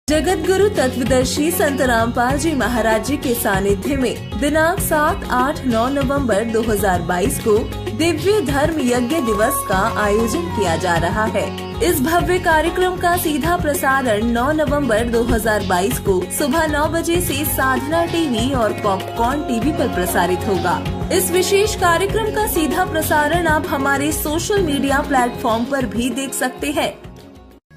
जगत गुरु तत्वदर्शी संत रामपाल जी महाराज जी के सानिध्य में दिनांक 7, 8, 9 नवंबर 2022 को दिव्य धर्म यज्ञ दिवस का आयोजन किया जा रहा है। इस भव्य कार्यक्रम का सीधा प्रसारण 9 नवंबर 2022 को सुबह 9 बजे से साधना टीवी और पॉपकॉर्न टीवी पर प्रसारित होगा। इस विशेष कार्यक्रम का सीधा प्रसारण आप हमारे सोशल मीडिया प्लेटफॉर्म पर भी देख सकते हैं।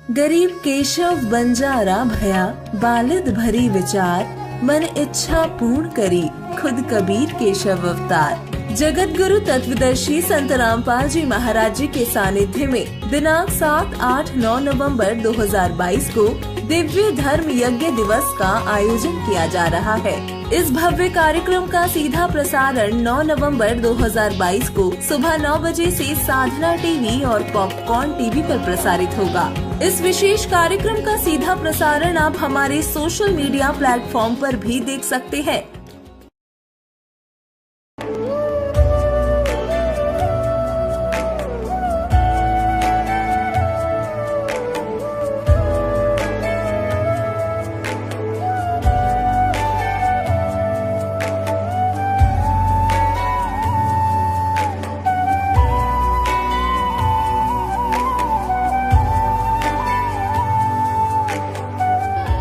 गरीब केशव बंजारा भया, बालिद भरी विचार, मन इच्छा पूर्ण करी, खुद कबीर केशव अवतार। जगत गुरु तत्वदर्शी संत रामपाल जी महाराज जी के सानिध्य में दिनांक 7, 8, 9 नवंबर 2022 को दिव्य धर्म यज्ञ दिवस का आयोजन किया जा रहा है। इस भव्य कार्यक्रम का सीधा प्रसारण 9 नवंबर 2022 को सुबह 9 बजे से साधना टीवी और पॉपकॉर्न टीवी पर प्रसारित होगा। इस विशेष कार्यक्रम का सीधा प्रसारण आप हमारे सोशल मीडिया प्लेटफॉर्म पर भी देख सकते हैं।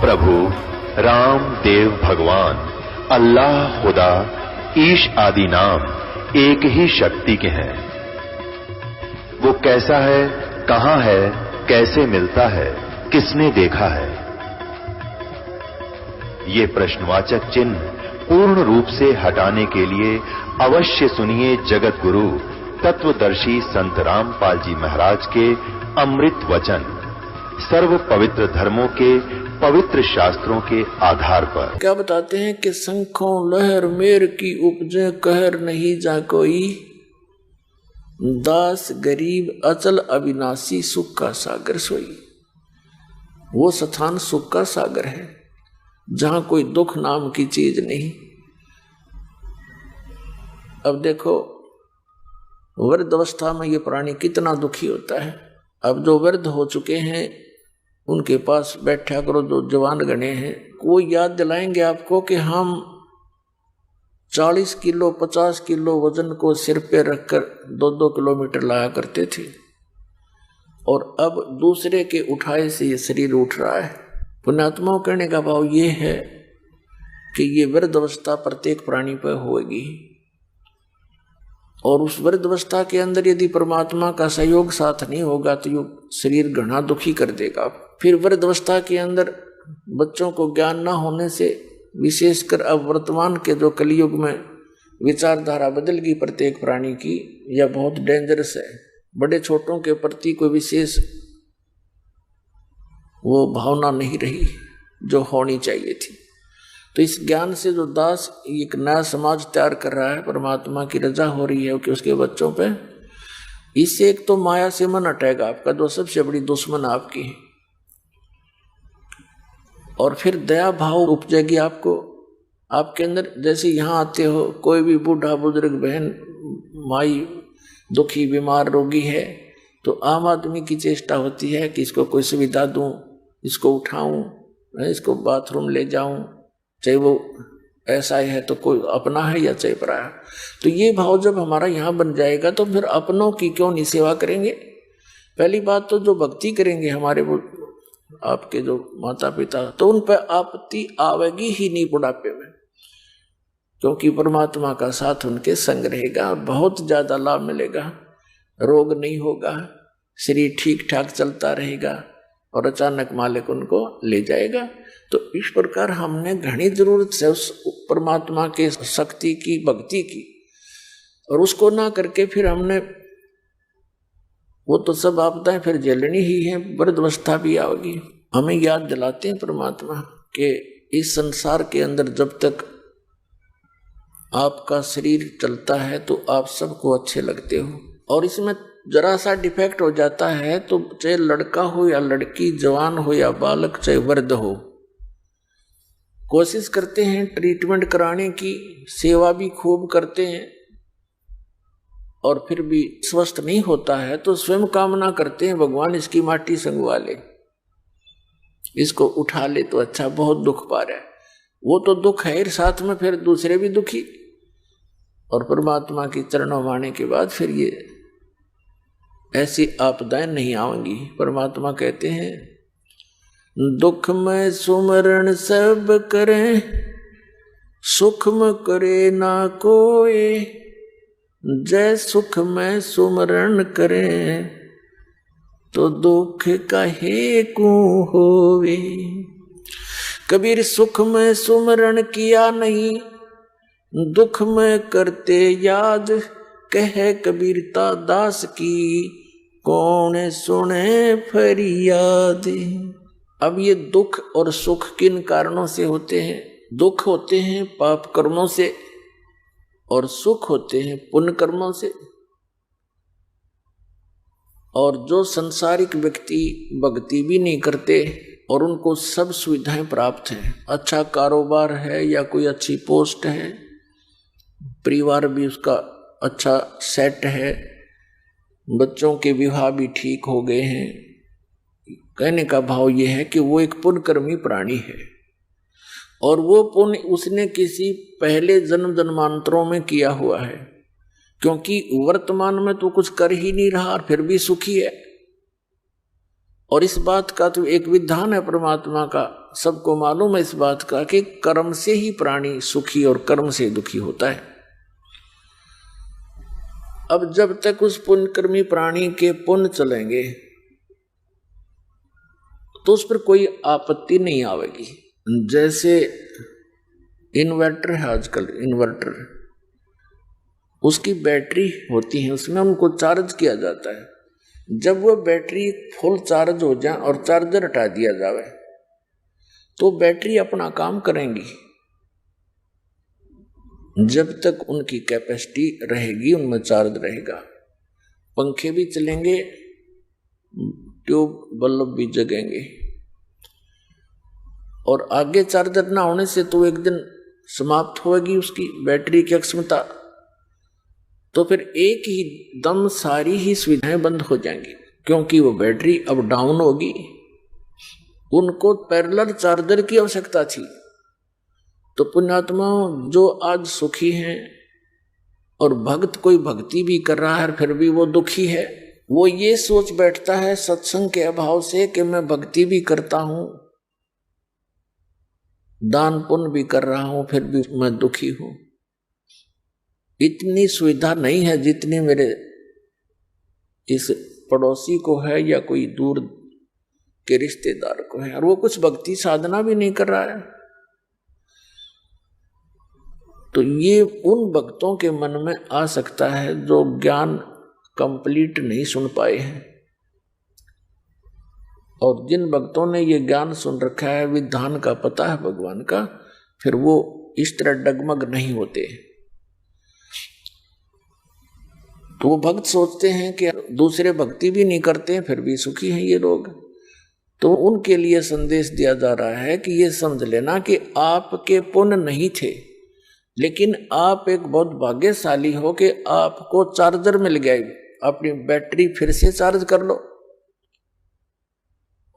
प्रभु राम देव भगवान अल्लाह खुदा ईश आदि नाम एक ही शक्ति के हैं। वो कैसा है, कहां है, कैसे मिलता है, किसने देखा है? ये प्रश्नवाचक चिन्ह पूर्ण रूप से हटाने के लिए अवश्य सुनिए जगत गुरु तत्वदर्शी संत रामपाल जी महाराज के अमृत वचन सर्व पवित्र धर्मों के पवित्र शास्त्रों के आधार पर। क्या बताते हैं कि शंखों लहर मेर की उपजे कहर नहीं जा कोई, दास गरीब अचल अविनाशी सुख का सागर सोई। वो स्थान सुख का सागर है जहां कोई दुख नाम की चीज नहीं। अब देखो वृद्ध अवस्था में ये प्राणी कितना दुखी होता है। अब जो वृद्ध हो चुके हैं उनके पास बैठा करो, जो जवान गणे हैं, कोई याद दिलाएंगे आपको कि हम 40 किलो 50 किलो वजन को सिर पे रखकर 2-2 किलोमीटर लाया करते थे और अब दूसरे के उठाए से ये शरीर उठ रहा है। पुण्यात्माओं कहने का भाव ये है कि ये वृद्ध अवस्था प्रत्येक प्राणी पर होगी और उस वृद्ध अवस्था के अंदर यदि परमात्मा का सहयोग साथ नहीं होगा तो ये शरीर घना दुखी कर देगा। फिर वृद्ध अवस्था के अंदर बच्चों को ज्ञान न होने से, विशेषकर अब वर्तमान के जो कलयुग में विचारधारा बदल गई प्रत्येक प्राणी की, यह बहुत डेंजरस है। बड़े छोटों के प्रति कोई विशेष वो भावना नहीं रही जो होनी चाहिए थी। तो इस ज्ञान से जो दास एक नया समाज तैयार कर रहा है, परमात्मा की रजा हो रही है कि उसके बच्चों पे, इससे एक तो माया से मन हटेगा आपका, जो सबसे बड़ी दुश्मन आपकी है, और फिर दया भाव उपजेगी आपको आपके अंदर। जैसे यहाँ आते हो, कोई भी बूढ़ा बुजुर्ग बहन माई दुखी बीमार रोगी है तो आम आदमी की चेष्टा होती है कि इसको कोई सुविधा दूं, इसको उठाऊं, इसको बाथरूम ले जाऊं, चाहे वो ऐसा है तो कोई अपना है या चाहे पराया। तो ये भाव जब हमारा यहाँ बन जाएगा तो फिर अपनों की क्यों नहीं सेवा करेंगे। पहली बात तो जो भक्ति करेंगे हमारे वो आपके जो माता पिता, तो उन पर आपत्ति आवेगी ही नहीं बुढ़ापे में, क्योंकि परमात्मा का साथ उनके संग रहेगा, बहुत ज्यादा लाभ मिलेगा, रोग नहीं होगा, शरीर ठीक ठाक चलता रहेगा और अचानक मालिक उनको ले जाएगा। तो इस प्रकार हमने घनी जरूरत से उस परमात्मा के शक्ति की, भक्ति की, और उसको ना करके फिर हमने वो तो सब आपदाएं फिर झेलनी ही है, वृद्ध अवस्था भी आओगी। हमें याद दिलाते हैं परमात्मा कि इस संसार के अंदर जब तक आपका शरीर चलता है तो आप सबको अच्छे लगते हो, और इसमें जरा सा डिफेक्ट हो जाता है तो चाहे लड़का हो या लड़की, जवान हो या बालक, चाहे वृद्ध हो, कोशिश करते हैं ट्रीटमेंट कराने की, सेवा भी खूब करते हैं, और फिर भी स्वस्थ नहीं होता है तो स्वयं कामना करते हैं भगवान इसकी माटी संगवा ले। इसको उठा ले तो अच्छा, बहुत दुख पा रहा है, वो तो दुख है, साथ में फिर दूसरे भी दुखी। और परमात्मा की चरणों में आने के बाद फिर ये ऐसी आपदाएं नहीं आएंगी। परमात्मा कहते हैं दुख में सुमरण सब करें, सुख में करे ना कोई, जय सुख में सुमरण करें तो दुख काहे को होवे। कबीर सुख में सुमरण किया नहीं, दुख में करते याद, कहे कबीरता दास की कौन सुने फरियाद। अब ये दुख और सुख किन कारणों से होते हैं? दुख होते हैं पाप कर्मों से और सुख होते हैं पुण्य कर्मों से। और जो संसारिक व्यक्ति भक्ति भी नहीं करते और उनको सब सुविधाएं प्राप्त हैं, अच्छा कारोबार है या कोई अच्छी पोस्ट है, परिवार भी उसका अच्छा सेट है, बच्चों के विवाह भी ठीक हो गए हैं, कहने का भाव ये है कि वो एक पुण्यकर्मी प्राणी है और वो पुण्य उसने किसी पहले जन्म जन्मांतरों में किया हुआ है, क्योंकि वर्तमान में तो कुछ कर ही नहीं रहा और फिर भी सुखी है। और इस बात का तो एक विधान है परमात्मा का, सबको मालूम है इस बात का कि कर्म से ही प्राणी सुखी और कर्म से दुखी होता है। अब जब तक उस पुण्यकर्मी प्राणी के पुण्य चलेंगे तो उस पर कोई आपत्ति नहीं आवेगी। जैसे इन्वर्टर है आजकल, इन्वर्टर उसकी बैटरी होती है, उसमें उनको चार्ज किया जाता है। जब वो बैटरी फुल चार्ज हो जाए और चार्जर हटा दिया जाए तो बैटरी अपना काम करेंगी। जब तक उनकी कैपेसिटी रहेगी उनमें चार्ज रहेगा, पंखे भी चलेंगे, ट्यूब बल्ब भी जगेंगे। और आगे चार्जर ना होने से तो एक दिन समाप्त होगी उसकी बैटरी की अक्षमता, तो फिर एक ही दम सारी ही सुविधाएं बंद हो जाएंगी, क्योंकि वो बैटरी अब डाउन होगी। उनको पैरेलल चार्जर की आवश्यकता थी। तो पुण्यात्मा जो आज सुखी हैं और भक्त कोई भक्ति भी कर रहा है फिर भी वो दुखी है, वो ये सोच बैठता है सत्संग के अभाव से कि मैं भक्ति भी करता हूं, दान पुण्य भी कर रहा हूं, फिर भी मैं दुखी हूं। इतनी सुविधा नहीं है जितनी मेरे इस पड़ोसी को है या कोई दूर के रिश्तेदार को है, और वो कुछ भक्ति साधना भी नहीं कर रहा है। तो ये उन भक्तों के मन में आ सकता है जो ज्ञान कंप्लीट नहीं सुन पाए हैं। और जिन भक्तों ने ये ज्ञान सुन रखा है, विधान का पता है भगवान का, फिर वो इस तरह डगमग नहीं होते। तो वो भक्त सोचते हैं कि दूसरे भक्ति भी नहीं करते हैं फिर भी सुखी हैं ये लोग। तो उनके लिए संदेश दिया जा रहा है कि ये समझ लेना कि आपके पुण्य नहीं थे, लेकिन आप एक बहुत भाग्यशाली हो कि आपको चार्जर मिल गया, अपनी बैटरी फिर से चार्ज कर लो।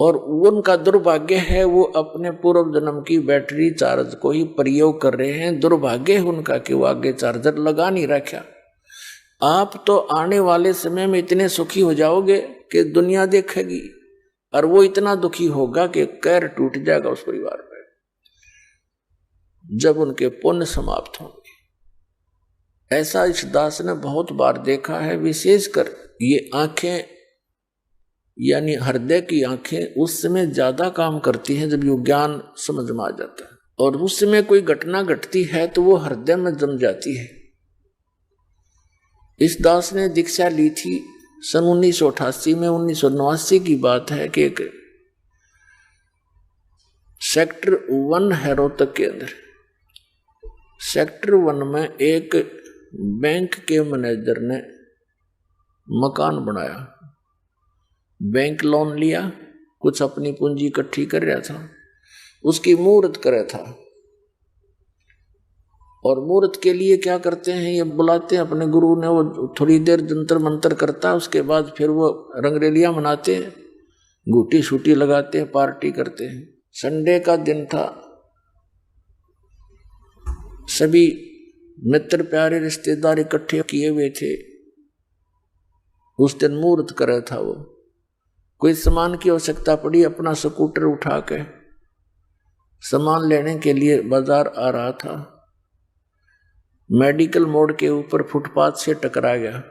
और उनका दुर्भाग्य है वो अपने पूर्व जन्म की बैटरी चार्ज को ही प्रयोग कर रहे हैं। दुर्भाग्य है उनका कि वो आगे चार्जर लगा नहीं रखा। आप तो आने वाले समय में इतने सुखी हो जाओगे कि दुनिया देखेगी, और वो इतना दुखी होगा कि कैर टूट जाएगा उस परिवार में जब उनके पुण्य समाप्त होंगे। ऐसा इस दास ने बहुत बार देखा है। विशेषकर ये आंखें यानी हृदय की आंखें उस समय ज्यादा काम करती हैं जब ये ज्ञान समझ में आ जाता है, और उस समय कोई घटना घटती है तो वो हृदय में जम जाती है। इस दास ने दीक्षा ली थी सन 1988 में। 1989 की बात है कि एक सेक्टर 1 है रोहतक के अंदर। सेक्टर 1 में एक बैंक के मैनेजर ने मकान बनाया, बैंक लोन लिया, कुछ अपनी पूंजी इकट्ठी कर रहा था, उसकी मुहूर्त कर रहा था। और मुहूर्त के लिए क्या करते हैं, ये बुलाते हैं अपने गुरु ने, वो थोड़ी देर जंतर मंतर करता है, उसके बाद फिर वो रंगरेलियां मनाते हैं, घूटी शूटी लगाते हैं, पार्टी करते हैं। संडे का दिन था, सभी मित्र प्यारे रिश्तेदार इकट्ठे किए हुए थे। उस दिन मुहूर्त कर था वो। कोई सामान की आवश्यकता पड़ी, अपना स्कूटर उठा के सामान लेने के लिए बाजार आ रहा था। मेडिकल मोड़ के ऊपर फुटपाथ से टकरा गया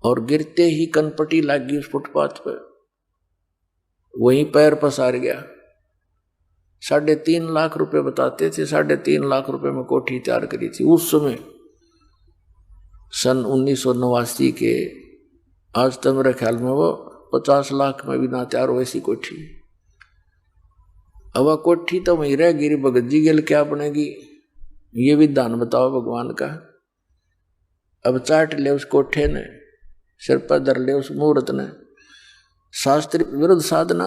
और गिरते ही कनपटी लग गई उस फुटपाथ पर, वहीं पैर पसार गया। 3.5 लाख रुपए बताते थे, 3.5 लाख रुपए में कोठी तैयार करी थी उस समय, सन 1989 के। आज तो मेरे ख्याल में वो 50 लाख में भी ना तैयार हो ऐसी कोठी। अब कोठी तो वहीं रह गिरी, भगत जी गेल क्या बनेगी, ये भी दान बताओ भगवान का। अब चाट ले उस कोठे ने, सिर पर धर ले उस मुहूर्त ने। शास्त्र विरुद्ध साधना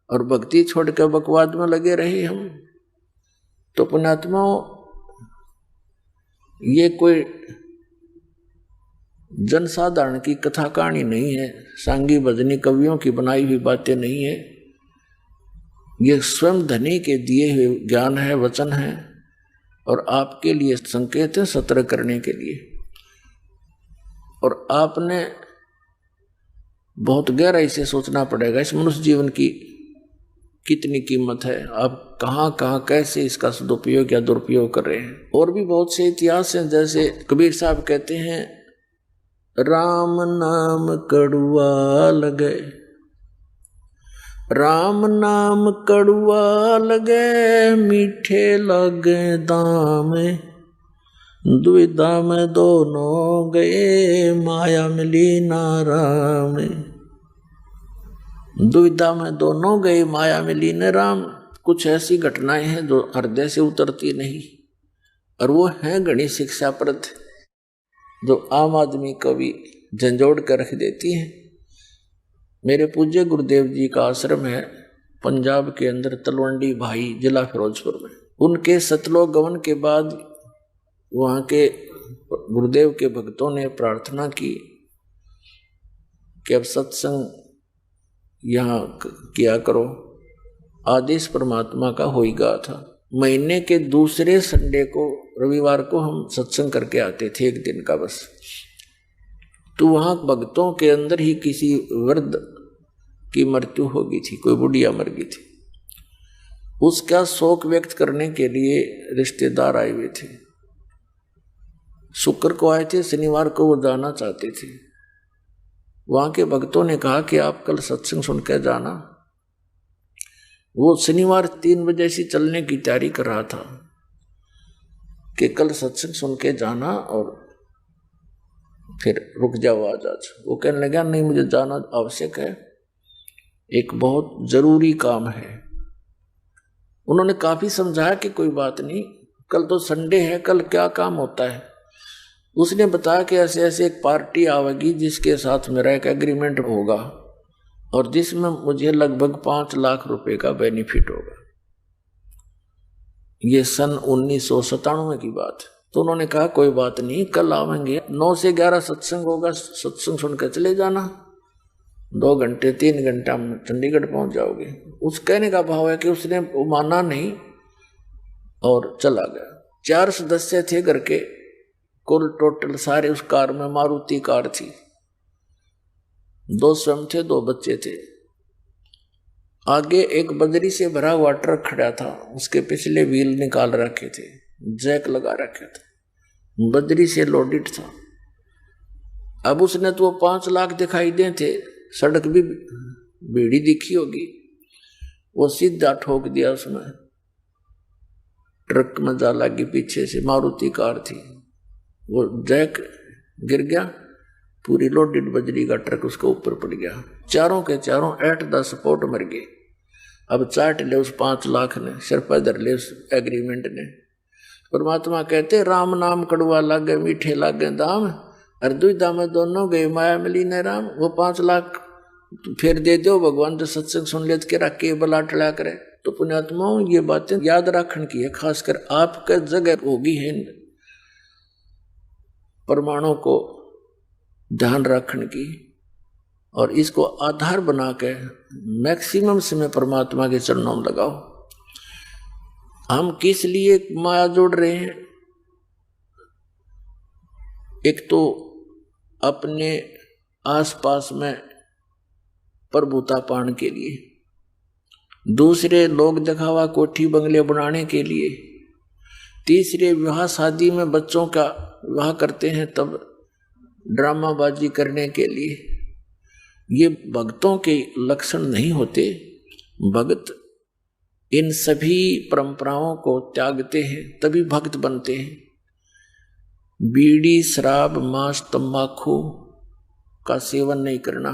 और भक्ति छोड़ कर बकवाद में लगे रहे हम। तो पुण्यात्माओं, ये कोई जनसाधारण की कथा कहानी नहीं है, सांगी भजनी कवियों की बनाई हुई बातें नहीं है। ये स्वयं धनी के दिए हुए ज्ञान है, वचन है, और आपके लिए संकेत है सतर्क करने के लिए। और आपने बहुत गहराई से सोचना पड़ेगा इस मनुष्य जीवन की कितनी कीमत है, आप कहाँ कहाँ कैसे इसका सदुपयोग या दुरुपयोग कर रहे हैं। और भी बहुत से इतिहास हैं, जैसे कबीर साहब कहते हैं, राम नाम कड़ुआ लगे, राम नाम कड़ुआ लगे, मीठे लगे दाम, दुविधा में दोनों गए, माया मिली ना राम। दुविधा में दोनों गए, माया मिली न राम। कुछ ऐसी घटनाएं हैं जो हृदय से उतरती नहीं, और वो हैं घनी शिक्षाप्रद, जो आम आदमी को भी झंझोड़ कर रख देती हैं। मेरे पूज्य गुरुदेव जी का आश्रम है पंजाब के अंदर, तलवंडी भाई, जिला फिरोजपुर में। उनके सतलोक गमन के बाद वहाँ के गुरुदेव के भक्तों ने प्रार्थना की कि अब सत्संग यहाँ किया करो। आदेश परमात्मा का हो ही गया था। महीने के दूसरे संडे को, रविवार को हम सत्संग करके आते थे, एक दिन का बस। तो वहाँ भक्तों के अंदर ही किसी वृद्ध की मृत्यु हो गई थी, कोई बुढ़िया मर गई थी। उसका शोक व्यक्त करने के लिए रिश्तेदार आए हुए थे। शुक्र को आए थे, शनिवार को वो जाना चाहते थे। वहां के भक्तों ने कहा कि आप कल सत्संग सुन के जाना। वो शनिवार 3 बजे से चलने की तैयारी कर रहा था कि कल सत्संग सुन के जाना और फिर रुक जाओ आज। वो कहने लगा नहीं, मुझे जाना आवश्यक है, एक बहुत जरूरी काम है। उन्होंने काफी समझाया कि कोई बात नहीं, कल तो संडे है, कल क्या काम होता है। उसने बताया कि ऐसे ऐसे एक पार्टी आवेगी जिसके साथ मेरा एक एग्रीमेंट होगा और जिसमें मुझे लगभग 5 लाख रुपए का बेनिफिट होगा। ये सन 1997 की बात। तो उन्होंने कहा कोई बात नहीं, कल आवेंगे, 9 से 11 सत्संग होगा, सत्संग सुनकर चले जाना, 2 घंटे 3 घंटा में चंडीगढ़ पहुंच जाओगे। उस कहने का भाव है कि उसने माना नहीं और चला गया। 4 सदस्य थे घर के, कुल टोटल सारे उस कार में, मारुति कार थी। 2 स्वयं थे, 2 बच्चे थे। आगे एक बजरी से भरा हुआ ट्रक खड़ा था, उसके पिछले व्हील निकाल रखे थे, जैक लगा रखे थे, बजरी से लोडेड था। अब उसने तो 5 लाख दिखाई दे थे, सड़क भी भीड़ी दिखी होगी, वो सीधा ठोक दिया उसमें। ट्रक में जा लगी, पीछे से मारुति कार थी, वो जैक गिर गया, पूरी लोडेड बजरी का ट्रक उसके ऊपर पड़ गया। चारों के चारों 8-10 स्पॉट मर गए। अब चाट ले उस 5 लाख ने, सिर पर धर ले उस एग्रीमेंट ने। परमात्मा कहते राम नाम कड़वा लागे, मीठे लागे दाम, और दुविधा में दोनों गए, माया मिली न राम। वो 5 लाख फिर दे दो भगवान, तो सत्संग सुन ले के रख के बला टला करे। तो पुण्यात्माओं, ये बातें याद रखने की है, खासकर आपका जगह होगी है प्रमाणों को ध्यान रखने की। और इसको आधार बना के मैक्सिमम समय परमात्मा के चरणों में लगाओ। हम किस लिए माया जोड़ रहे हैं? एक तो अपने आसपास में प्रभुता पाने के लिए, दूसरे लोग दिखावा कोठी बंगले बनाने के लिए, तीसरे विवाह शादी में बच्चों का विवाह करते हैं तब ड्रामाबाजी करने के लिए। ये भक्तों के लक्षण नहीं होते। भक्त इन सभी परंपराओं को त्यागते हैं तभी भक्त बनते हैं। बीड़ी, शराब, मांस, तंबाकू का सेवन नहीं करना,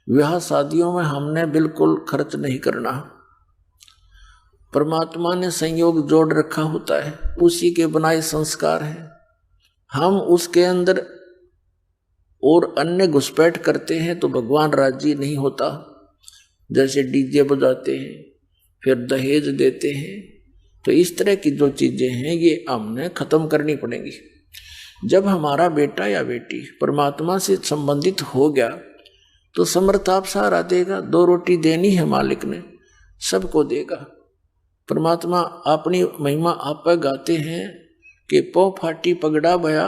विवाह शादियों में हमने बिल्कुल खर्च नहीं करना। परमात्मा ने संयोग जोड़ रखा होता है, उसी के बनाए संस्कार हैं। हम उसके अंदर और अन्य घुसपैठ करते हैं तो भगवान राजी नहीं होता। जैसे डीजे बजाते हैं, फिर दहेज देते हैं, तो इस तरह की जो चीजें हैं ये हमने खत्म करनी पड़ेंगी। जब हमारा बेटा या बेटी परमात्मा से संबंधित हो गया तो समर्थ आप सहारा देगा। 2 रोटी देनी है मालिक ने, सबको देगा। परमात्मा अपनी महिमा आप पर गाते हैं कि पौ फाटी पगड़ा भया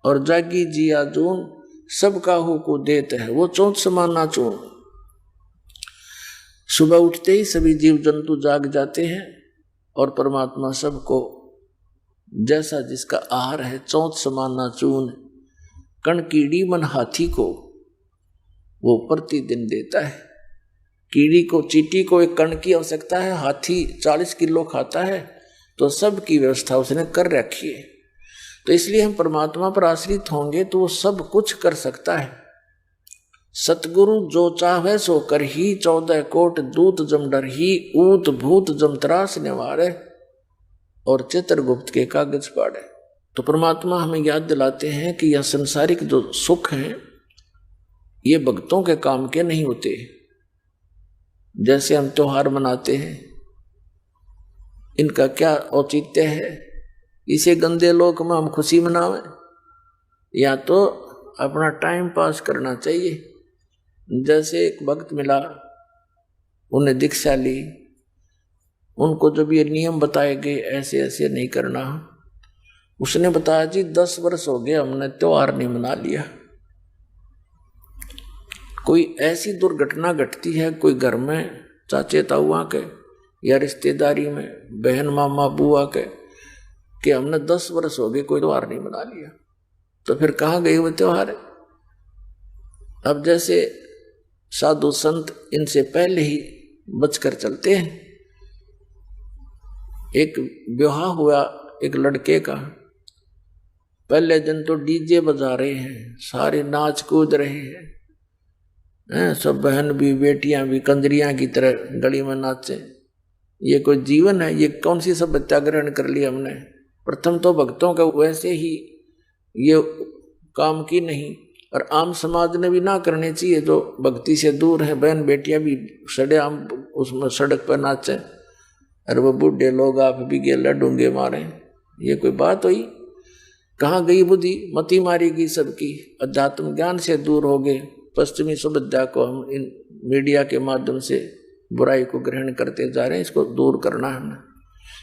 और जागी जिया जून, सबका हो को देते है वो चौथ समाना चून। सुबह उठते ही सभी जीव जंतु जाग जाते हैं और परमात्मा सबको जैसा जिसका आहार है चौथ समाना चून। कण कीड़ी मन हाथी को वो प्रतिदिन देता है। कीड़ी को, चींटी को एक कण की आवश्यकता है, हाथी 40 किलो खाता है, तो सब की व्यवस्था उसने कर रखी है। तो इसलिए हम परमात्मा पर आश्रित होंगे तो वो सब कुछ कर सकता है। सतगुरु जो चाहे सो कर ही, 14 कोट दूत जम डर ही, ऊत भूत जम त्रास निवारे और चित्रगुप्त के कागज पाड़े। तो परमात्मा हमें याद दिलाते हैं कि यह संसारिक जो सुख हैं ये भक्तों के काम के नहीं होते। जैसे हम त्योहार मनाते हैं, इनका क्या औचित्य है? इसे गंदे लोक में हम खुशी मनावें या तो अपना टाइम पास करना चाहिए। जैसे एक भक्त मिला, उन्हें दीक्षा ली, उनको जब ये नियम बताए गए ऐसे ऐसे नहीं करना, उसने बताया जी 10 वर्ष हो गए हमने त्योहार नहीं मना लिया। कोई ऐसी दुर्घटना घटती है कोई घर में चाचे ताऊआ के या रिश्तेदारी में बहन मामा बुआ के कि हमने 10 वर्ष हो गए कोई त्योहार नहीं मना लिया, तो फिर कहाँ गए वो त्योहार? अब जैसे साधु संत इनसे पहले ही बचकर चलते हैं। एक विवाह हुआ एक लड़के का, पहले दिन तो डीजे बजा रहे हैं, सारे नाच कूद रहे हैं, सब बहन भी बेटियां भी कंजरियां की तरह गली में नाचे। ये कोई जीवन है? ये कौन सी सभ्यता ग्रहण कर ली हमने? प्रथम तो भक्तों का वैसे ही ये काम की नहीं, और आम समाज ने भी ना करनी चाहिए। जो भक्ति से दूर है, बहन बेटियां भी सड़े आम उसमें सड़क पर नाचे, और वो बूढ़े लोग आप भी गेला डूंगे मारे। ये कोई बात हुई? कहाँ गई बुद्धि? मती मारेगी सबकी। अध्यात्म ज्ञान से दूर हो गए। पश्चिमी सभ्यता को हम इन मीडिया के माध्यम से बुराई को ग्रहण करते जा रहे हैं, इसको दूर करना है ना।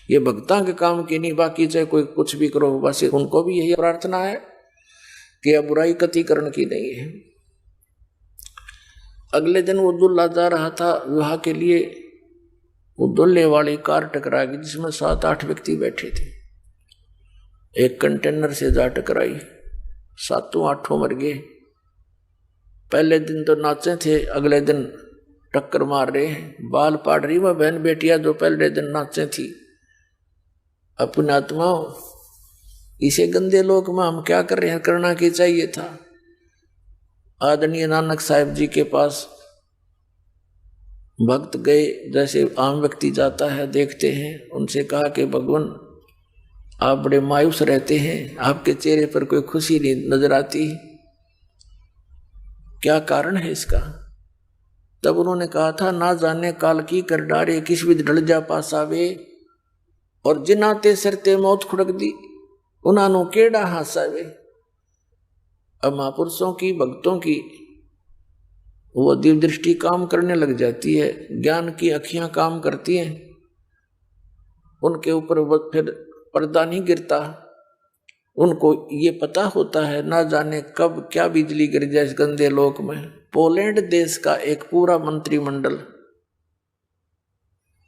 ये भक्ता के काम की नहीं, बाकी चाहे कोई कुछ भी करो, बस उनको भी यही प्रार्थना है कि अब बुराई कतिकरण की नहीं है। अगले दिन वो दूल्हा जा रहा था विवाह के लिए, वो दूल्हे वाली कार टकरा गई जिसमें 7-8 व्यक्ति बैठे थे। एक कंटेनर से जा टकराई, 7-8 मर गए। पहले दिन तो नाचे थे, अगले दिन टक्कर मार रहे हैं। बाल पाड़ रही वह बहन बेटियां जो पहले दिन नाचे थी। अपनी आत्मा इसे गंदे लोक में हम क्या कर रहे हैं? करना क्या चाहिए था? आदरणीय नानक साहिब जी के पास भक्त गए, जैसे आम व्यक्ति जाता है, देखते हैं। उनसे कहा कि भगवान आप बड़े मायूस रहते हैं, आपके चेहरे पर कोई खुशी नहीं नजर आती, क्या कारण है इसका? तब उन्होंने कहा था, ना जाने काल की कर डारे, किस विध ढल जा पासावे, और जिनाते सरते मौत खुड़क दी, उन्होंने केड़ा हासावे। अब महापुरुषों की भक्तों की वो दिव्य दृष्टि काम करने लग जाती है, ज्ञान की अखियां काम करती हैं, उनके ऊपर वो फिर पर्दा नहीं गिरता। उनको ये पता होता है ना जाने कब क्या बिजली गिर जाए इस गंदे लोक में। पोलैंड देश का एक पूरा मंत्रिमंडल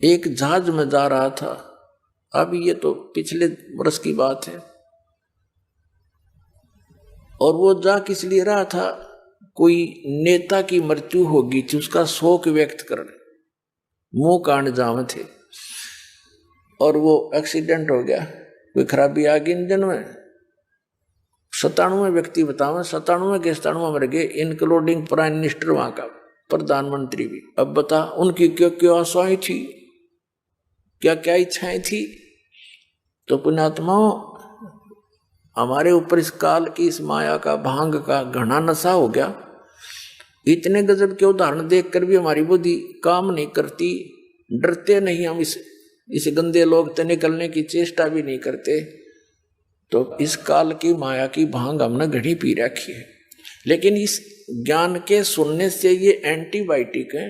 एक जहाज में जा रहा था, अभी ये तो पिछले वर्ष की बात है, और वो जा किस लिए रहा था, कोई नेता की मृत्यु होगी थी, उसका शोक व्यक्त करने, मुंह कांड जाम थे, और वो एक्सीडेंट हो गया, कोई खराबी आ गई इंजन में। 97 व्यक्ति बताओ, 97 के 97 मर गए, इंक्लूडिंग प्राइम मिनिस्टर वहां का, प्रधानमंत्री भी। अब बता उनकी क्यों क्यों आशाएं थी, क्या क्या इच्छाएं थी। तो पुण्यात्माओं, हमारे ऊपर इस काल की इस माया का भांग का घना नशा हो गया। इतने गजब के उदाहरण देखकर भी हमारी बुद्धि काम नहीं करती, डरते नहीं हम इस गंदे लोग से निकलने की चेष्टा भी नहीं करते। तो इस काल की माया की भांग हमने घड़ी पी रखी है। लेकिन इस ज्ञान के सुनने से ये एंटीबायोटिक है,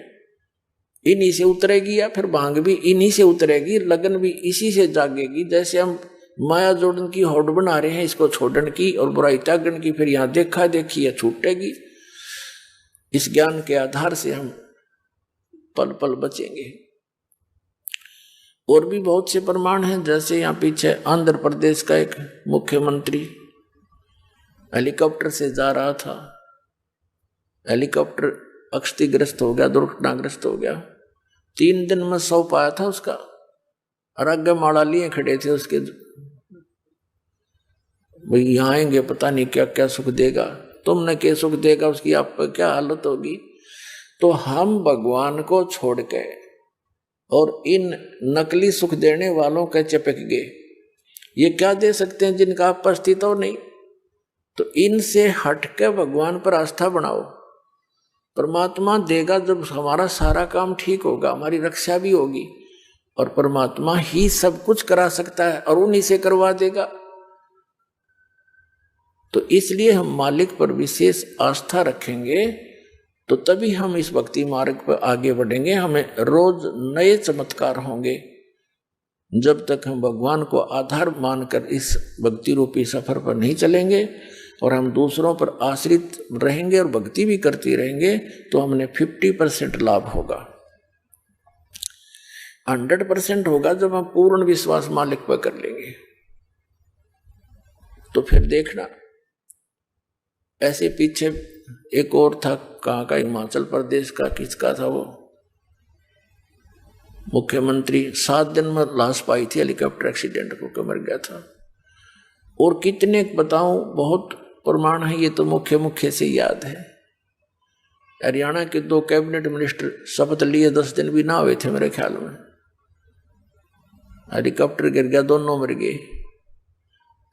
इन्हीं से उतरेगी, या फिर भांग भी इन्हीं से उतरेगी, लगन भी इसी से जागेगी। जैसे हम माया जोड़न की होड़ बना रहे हैं इसको छोड़न की और बुराई त्यागन की, फिर यहाँ देखा देखी या छूटेगी। इस ज्ञान के आधार से हम पल पल बचेंगे। और भी बहुत से प्रमाण हैं, जैसे यहाँ पीछे आंध्र प्रदेश का एक मुख्यमंत्री हेलीकॉप्टर से जा रहा था, हेलीकॉप्टर क्षतिग्रस्त हो गया, दुर्घटनाग्रस्त हो गया। 3 दिन में 100 पाया था उसका, और आगे माड़ा लिए खड़े थे उसके, भाई यहाँ आएंगे पता नहीं क्या क्या सुख देगा, तुमने क्या सुख देगा, उसकी आप पर क्या हालत होगी। तो हम भगवान को छोड़ के और इन नकली सुख देने वालों के चिपक गए। ये क्या दे सकते हैं जिनका आप पर अस्तित्व नहीं। तो इनसे हटके भगवान पर आस्था बनाओ, परमात्मा देगा। जब हमारा सारा काम ठीक होगा, हमारी रक्षा भी होगी, और परमात्मा ही सब कुछ करा सकता है और उन्हीं से करवा देगा। तो इसलिए हम मालिक पर विशेष आस्था रखेंगे, तो तभी हम इस भक्ति मार्ग पर आगे बढ़ेंगे। हमें रोज नए चमत्कार होंगे। जब तक हम भगवान को आधार मानकर इस भक्ति रूपी सफर पर नहीं चलेंगे और हम दूसरों पर आश्रित रहेंगे और भक्ति भी करती रहेंगे, तो हमने 50% लाभ होगा। 100% होगा जब हम पूर्ण विश्वास मालिक पर कर लेंगे। तो फिर देखना, ऐसे पीछे एक और था, कहाँ का, हिमाचल प्रदेश का, किसका था वो मुख्यमंत्री, 7 दिन में लाश पाई थी, हेलीकॉप्टर एक्सीडेंट को मर गया था। और कितने बताऊं, बहुत प्रमाण है, ये तो मुख्य से याद है। हरियाणा के 2 कैबिनेट मिनिस्टर शपथ लिए, 10 दिन भी ना हुए थे मेरे ख्याल में, हेलीकॉप्टर गिर गया, दोनों मर गए।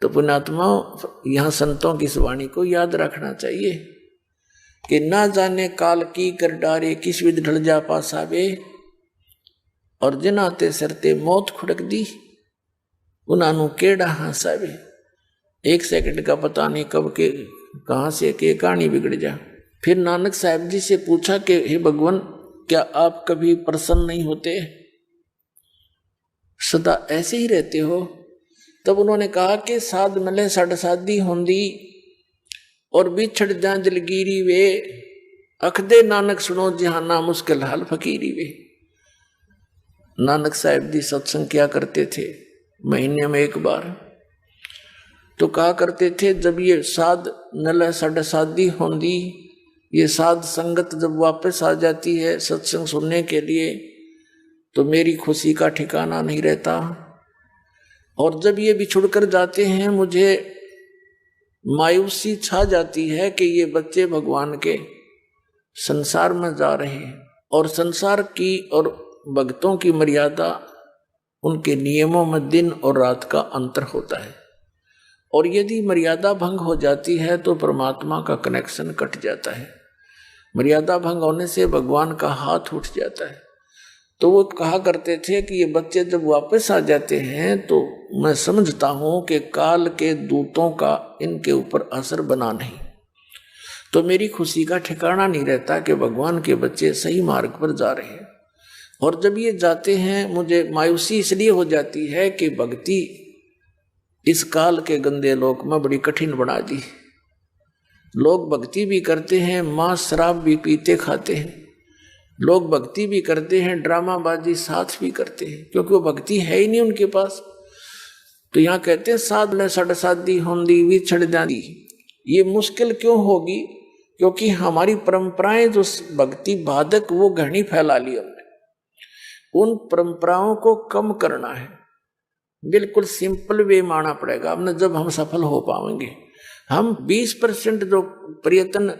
तो पुण्यात्मा, यहाँ संतों की इस वाणी को याद रखना चाहिए कि ना जाने काल की कर डारे, किस विध ढल जा पासावे, और जिनाते सरते मौत खुड़क दी, उन्होंने केड़ा हंसावे। 1 सेकंड का पता नहीं कब के कहाँ से के कहानी बिगड़ जा। फिर नानक साहब जी से पूछा कि हे भगवान, क्या आप कभी प्रसन्न नहीं होते, सदा ऐसे ही रहते हो? तब उन्होंने कहा कि साध मिले सड़ साधी होंदी, और बिछड़ जा दिलगिरी वे, अखदे नानक सुनो जहाना मुश्किल हाल फकीरी वे। नानक साहब जी सत्संग किया करते थे महीने में 1 बार। तो कहा करते थे, जब ये साध नल सड़ साधी होंदी, ये साध संगत जब वापस आ जाती है सत्संग सुनने के लिए, तो मेरी खुशी का ठिकाना नहीं रहता। और जब ये बिछुड़ कर जाते हैं, मुझे मायूसी छा जाती है कि ये बच्चे भगवान के संसार में जा रहे हैं। और संसार की और भक्तों की मर्यादा, उनके नियमों में दिन और रात का अंतर होता है, और यदि मर्यादा भंग हो जाती है तो परमात्मा का कनेक्शन कट जाता है। मर्यादा भंग होने से भगवान का हाथ उठ जाता है। तो वो कहा करते थे कि ये बच्चे जब वापस आ जाते हैं तो मैं समझता हूं कि काल के दूतों का इनके ऊपर असर बना नहीं। तो मेरी खुशी का ठिकाना नहीं रहता कि भगवान के बच्चे सही मार्ग पर जा रहे हैं। और जब ये जाते हैं मुझे मायूसी इसलिए हो जाती है कि भक्ति इस काल के गंदे लोक में बड़ी कठिन बना दी। लोग भक्ति भी करते हैं, मांस शराब भी पीते खाते हैं, लोग भक्ति भी करते हैं, ड्रामाबाजी साथ भी करते हैं, क्योंकि वो भक्ति है ही नहीं उनके पास। तो यहाँ कहते हैं साध ले सड़ साधी होंदी विछड़ जाती। ये मुश्किल क्यों होगी? क्योंकि हमारी परंपराएं जो भक्ति बाधक वो घनी फैला ली हमने। उन परंपराओं को कम करना है, बिल्कुल सिंपल वे माना पड़ेगा हमने, जब हम सफल हो पाएंगे। हम 20% जो प्रयत्न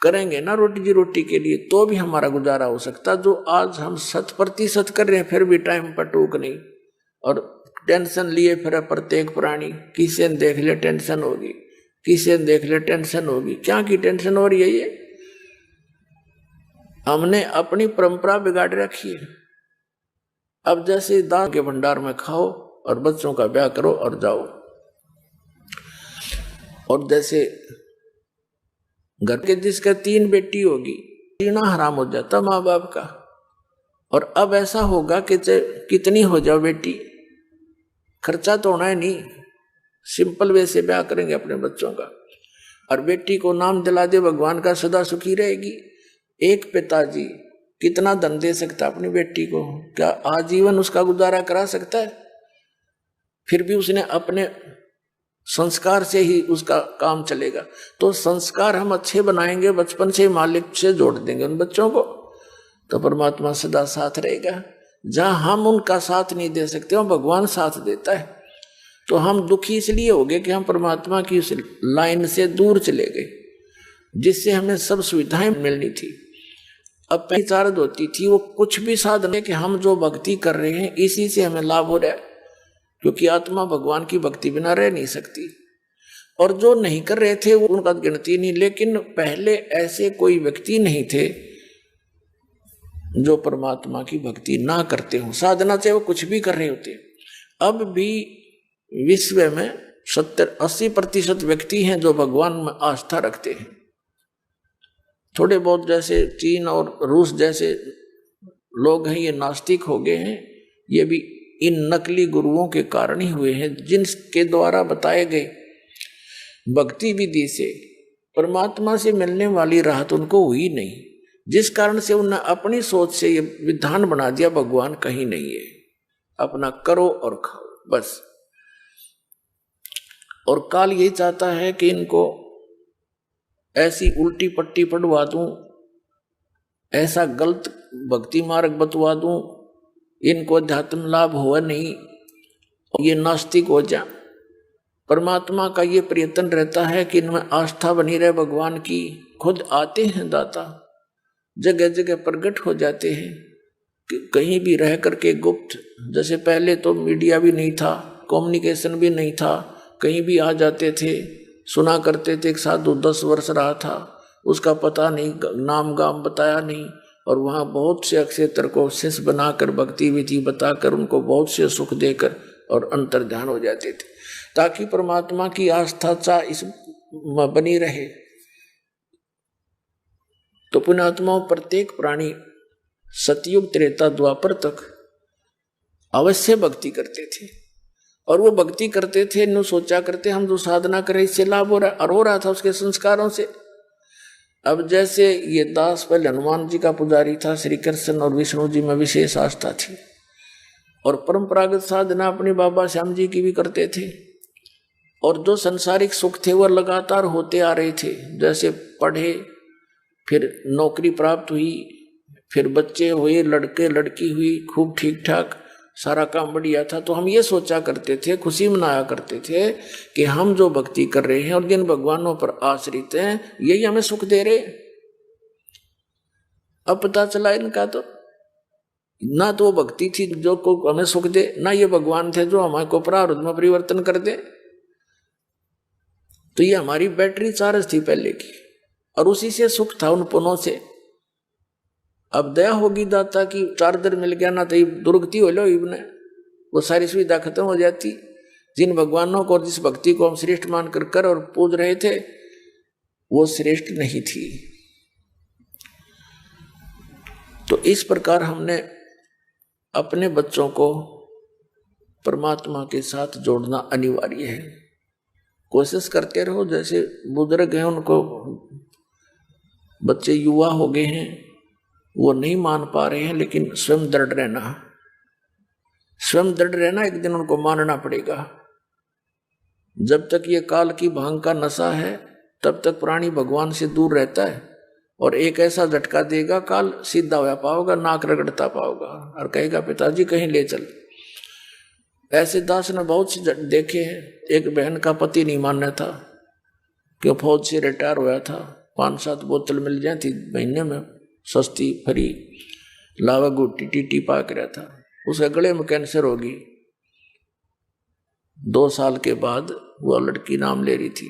करेंगे ना रोटी के लिए, तो भी हमारा गुजारा हो सकता। जो आज हम 100% कर रहे हैं, फिर भी टाइम पर टूक नहीं, और टेंशन लिए फिर प्रत्येक प्राणी। किसी ने देख ले टेंशन होगी, किसी ने देख ले टेंशन होगी। क्या की टेंशन हो रही है? ये हमने अपनी परंपरा बिगाड़ रखी है। अब जैसे दान के भंडार में खाओ और बच्चों का ब्याह करो और जाओ, और जैसे घर के जिसका 3 बेटी होगी, जीना हराम हो जाता माँ बाप का। और अब ऐसा होगा कि कितनी हो जाओ बेटी, खर्चा तो होना है नहीं, सिंपल वे से ब्याह करेंगे अपने बच्चों का, और बेटी को नाम दिला दे भगवान का, सदा सुखी रहेगी। एक पिताजी कितना धन दे सकता अपनी बेटी को? क्या आजीवन उसका गुजारा करा सकता है? फिर भी उसने अपने संस्कार से ही उसका काम चलेगा। तो संस्कार हम अच्छे बनाएंगे, बचपन से मालिक से जोड़ देंगे उन बच्चों को, तो परमात्मा सदा साथ रहेगा। जहां हम उनका साथ नहीं दे सकते, वहां भगवान साथ देता है। तो हम दुखी इसलिए हो गए कि हम परमात्मा की उस लाइन से दूर चले गए, जिससे हमें सब सुविधाएं मिलनी थी। अब पहचान होती थी वो कुछ भी साधन है कि हम जो भक्ति कर रहे हैं इसी से हमें लाभ हो रहा है, क्योंकि आत्मा भगवान की भक्ति बिना रह नहीं सकती। और जो नहीं कर रहे थे वो उनका गिनती नहीं, लेकिन पहले ऐसे कोई व्यक्ति नहीं थे जो परमात्मा की भक्ति ना करते हो। साधना से वो कुछ भी कर रहे होते। अब भी विश्व में 70-80% व्यक्ति हैं जो भगवान में आस्था रखते हैं। थोड़े बहुत जैसे चीन और रूस जैसे लोग हैं, ये नास्तिक हो गए हैं। ये भी इन नकली गुरुओं के कारण ही हुए हैं, जिनके द्वारा बताए गए भक्ति विधि से परमात्मा से मिलने वाली राहत उनको हुई नहीं, जिस कारण से उन्होंने अपनी सोच से ये विधान बना दिया भगवान कहीं नहीं है, अपना करो और खाओ बस। और काल यही चाहता है कि इनको ऐसी उल्टी पट्टी पढ़वा दूं, ऐसा गलत भक्ति मार्ग बतवा दूं, इनको अध्यात्म लाभ हुआ नहीं और ये नास्तिक हो जा। परमात्मा का ये प्रयत्न रहता है कि इनमें आस्था बनी रहे भगवान की। खुद आते हैं दाता, जगह जगह प्रकट हो जाते हैं, कहीं भी रह करके गुप्त। जैसे पहले तो मीडिया भी नहीं था, कम्युनिकेशन भी नहीं था, कहीं भी आ जाते थे, सुना करते थे। एक साधु 10 वर्ष रहा था, उसका पता नहीं, नाम गाम बताया नहीं, और वहाँ बहुत से अक्षेत्र को शिष्य बनाकर भक्ति विधि बताकर उनको बहुत से सुख देकर और अंतर ध्यान हो जाते थे, ताकि परमात्मा की आस्था चा इस बनी रहे। तो पुण्यात्माओं, प्रत्येक प्राणी सतयुग त्रेता द्वापर तक अवश्य भक्ति करते थे, और वो भक्ति करते थे नु सोचा करते हम जो साधना करें इससे लाभ हो रहा है, और हो रहा था उसके संस्कारों से। अब जैसे ये दास पहले हनुमान जी का पुजारी था, श्री कृष्ण और विष्णु जी में विशेष आस्था थी, और परंपरागत साधना अपने बाबा श्याम जी की भी करते थे। और जो संसारिक सुख थे वह लगातार होते आ रहे थे। जैसे पढ़े, फिर नौकरी प्राप्त हुई, फिर बच्चे हुए, लड़के लड़की हुई, खूब ठीक ठाक सारा काम बढ़िया था। तो हम ये सोचा करते थे, खुशी मनाया करते थे कि हम जो भक्ति कर रहे हैं और जिन भगवानों पर आश्रित हैं यही हमें सुख दे रहे। अब पता चला इनका तो ना तो भक्ति थी जो को हमें सुख दे, ना ये भगवान थे जो हमारे को प्रारब्ध में परिवर्तन कर दे। तो ये हमारी बैटरी चार्ज थी पहले की, और उसी से सुख था उन पुनों से। अब दया होगी दाता की चार्जर मिल गया ना, तो दुर्गति हो लो इबने, वो सारी सुविधा खत्म हो जाती। जिन भगवानों को और जिस भक्ति को हम श्रेष्ठ मान कर और पूज रहे थे, वो श्रेष्ठ नहीं थी। तो इस प्रकार हमने अपने बच्चों को परमात्मा के साथ जोड़ना अनिवार्य है। कोशिश करते रहो, जैसे बुजुर्ग हैं उनको, बच्चे युवा हो गए हैं, वो नहीं मान पा रहे हैं, लेकिन स्वयं दृढ़ रहना, स्वयं दृढ़ रहना, एक दिन उनको मानना पड़ेगा। जब तक ये काल की भांग का नशा है तब तक प्राणी भगवान से दूर रहता है, और एक ऐसा झटका देगा काल, सीधा हुआ पाओगा, नाक रगड़ता पाओगा और कहेगा पिताजी कहीं ले चल। ऐसे दास ने बहुत से देखे हैं। एक बहन का पति नहीं मानना था, क्यों, फौज से रिटायर हुआ था, 5-7 बोतल मिल जाती महीने में सस्ती फ्री, लावा गुट्टी टीटी पाक रहा था, उसे गले में कैंसर होगी। 2 साल के बाद वो लड़की नाम ले रही थी।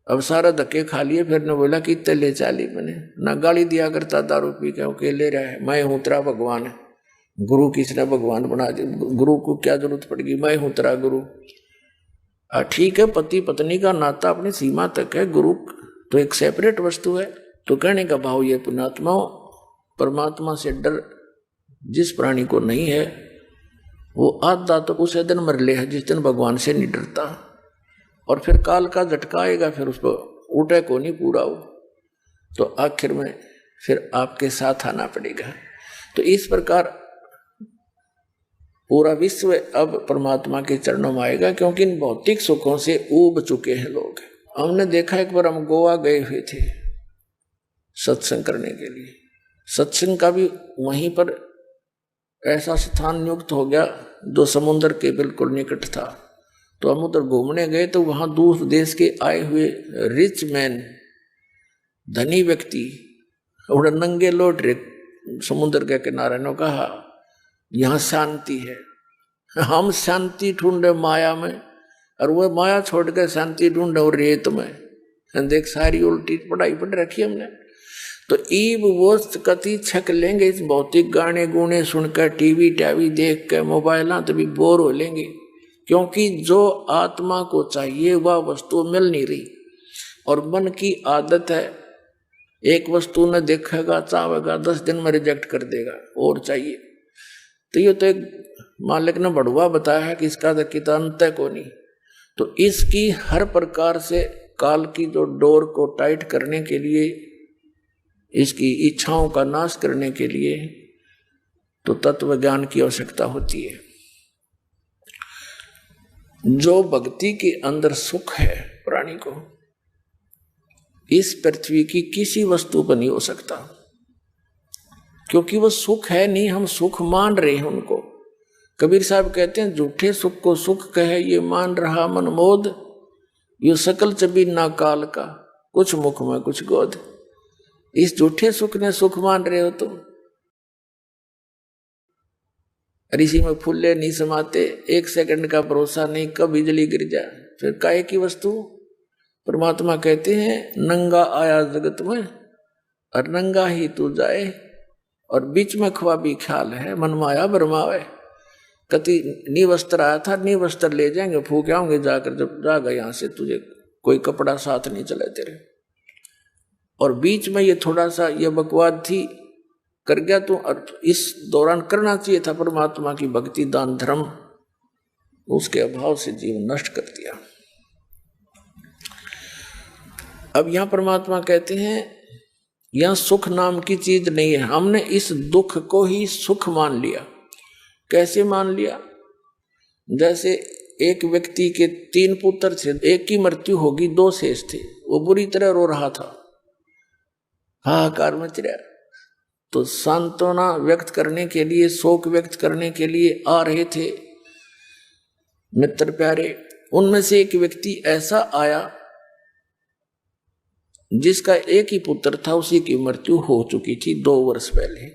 अब सारा धक्के खा लिए, फिर ने बोला कि इतने ले चाली, मैंने ना गाली दिया करता दारू पी के ले रहा है, मैं हूँ तेरा भगवान है, गुरु किसने भगवान बना दिया, गुरु को क्या जरूरत पड़ेगी, मैं हूँ तेरा गुरु। ठीक है, पति पत्नी का नाता अपनी सीमा तक है, गुरु तो एक सेपरेट वस्तु है। तो कहने का भाव ये पुण्यात्माओं, परमात्मा से डर जिस प्राणी को नहीं है वो आधा तो उसे दिन मर ले है जिस दिन भगवान से नहीं डरता, और फिर काल का झटका आएगा, फिर उसको उठे को नहीं पूरा हो, तो आखिर में फिर आपके साथ आना पड़ेगा। तो इस प्रकार पूरा विश्व अब परमात्मा के चरणों में आएगा, क्योंकि इन भौतिक सुखों से ऊब चुके हैं लोग। हमने देखा, एक बार हम गोवा गए हुए थे सत्संग करने के लिए। सत्संग का भी वहीं पर ऐसा स्थान नियुक्त हो गया जो समुद्र के बिल्कुल निकट था। तो हम उधर घूमने गए, तो वहां दूर देश के आए हुए रिच मैन, धनी व्यक्ति, और नंगे लौट रहे समुद्र के किनारे ने कहा यहाँ शांति है, हम शांति ढूंढे माया में, और वो माया छोड़ कर शांति ढूंढे और रेत में। देख, सारी उल्टी पढ़ाई पढ़ रखी हमने। तो ईब वो कति छक लेंगे इस भौतिक गाने गुणे सुनकर, टीवी टावी देख कर, मोबाइल तभी बोर हो लेंगे, क्योंकि जो आत्मा को चाहिए वह वस्तु मिल नहीं रही। और मन की आदत है, एक वस्तु न देखेगा चाहेगा 10 दिन में रिजेक्ट कर देगा, और चाहिए। तो ये तो एक मालिक ने बढ़ुआ बताया है कि इसका तो कितना अंत है को नहीं। तो इसकी हर प्रकार से काल की जो डोर को टाइट करने के लिए, इसकी इच्छाओं का नाश करने के लिए तो तत्व ज्ञान की आवश्यकता होती है। जो भक्ति के अंदर सुख है प्राणी को, इस पृथ्वी की किसी वस्तु पर नहीं हो सकता, क्योंकि वो सुख है नहीं, हम सुख मान रहे हैं उनको। कबीर साहब कहते हैं, झूठे सुख को सुख कहे ये मान रहा मन मोद, ये सकल चबी ना काल का, कुछ मुख में कुछ गोद। इस झूठे सुख ने सुख मान रहे हो तुम। ऋषि में फूले नहीं समाते, 1 सेकंड का भरोसा नहीं, कब बिजली गिर जाए। फिर काहे की वस्तु? परमात्मा कहते हैं, नंगा आया जगत में और नंगा ही तू जाए, और बीच में ख्वाबी ख्याल है मन माया बरमावे। कति निवस्त्र आया था, निवस्त्र ले जाएंगे, फूक आओगे जाकर, जब जागा यहां से तुझे कोई कपड़ा साथ नहीं चले तेरे। और बीच में ये थोड़ा सा ये बकवाद थी, कर गया तो, और इस दौरान करना चाहिए था परमात्मा की भक्ति दान धर्म, उसके अभाव से जीवन नष्ट कर दिया। अब यहां परमात्मा कहते हैं, यहां सुख नाम की चीज नहीं है। हमने इस दुख को ही सुख मान लिया। कैसे मान लिया? जैसे एक व्यक्ति के 3 पुत्र थे, एक की मृत्यु होगी, 2 शेष थे, वो बुरी तरह रो रहा था, हाहाकार मच रहा। तो सांत्वना व्यक्त करने के लिए, शोक व्यक्त करने के लिए आ रहे थे मित्र प्यारे। उनमें से एक व्यक्ति ऐसा आया जिसका एक ही पुत्र था, उसी की मृत्यु हो चुकी थी 2 वर्ष पहले।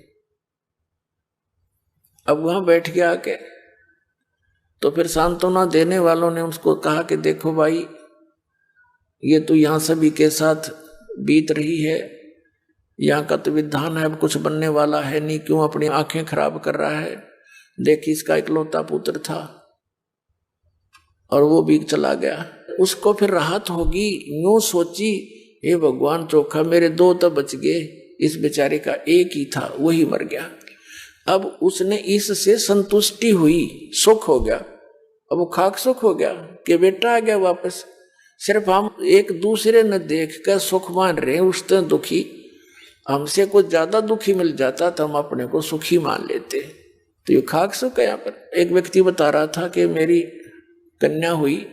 अब वहां बैठ गया आके, तो फिर सांत्वना देने वालों ने उसको कहा कि देखो भाई, ये तो यहां सभी के साथ बीत रही है, यहाँ का तो विधान है, अब कुछ बनने वाला है नहीं, क्यों अपनी आंखें खराब कर रहा है? देख, इसका इकलौता पुत्र था और वो भी चला गया। उसको फिर राहत होगी। यूं सोची हे भगवान चोखा, मेरे 2 तो बच गए, इस बेचारे का एक ही था, वही मर गया। अब उसने इससे संतुष्टि हुई, सुख हो गया। अब वो खाक सुख हो गया कि बेटा आ गया वापस। सिर्फ हम एक दूसरे ने देख कर सुख मान रहे हैं, उससे दुखी, हमसे कुछ ज्यादा दुखी मिल जाता तो हम अपने को सुखी मान लेते। तो ये खाक सुख है। यहाँ पर एक व्यक्ति बता रहा था कि मेरी कन्या हुई,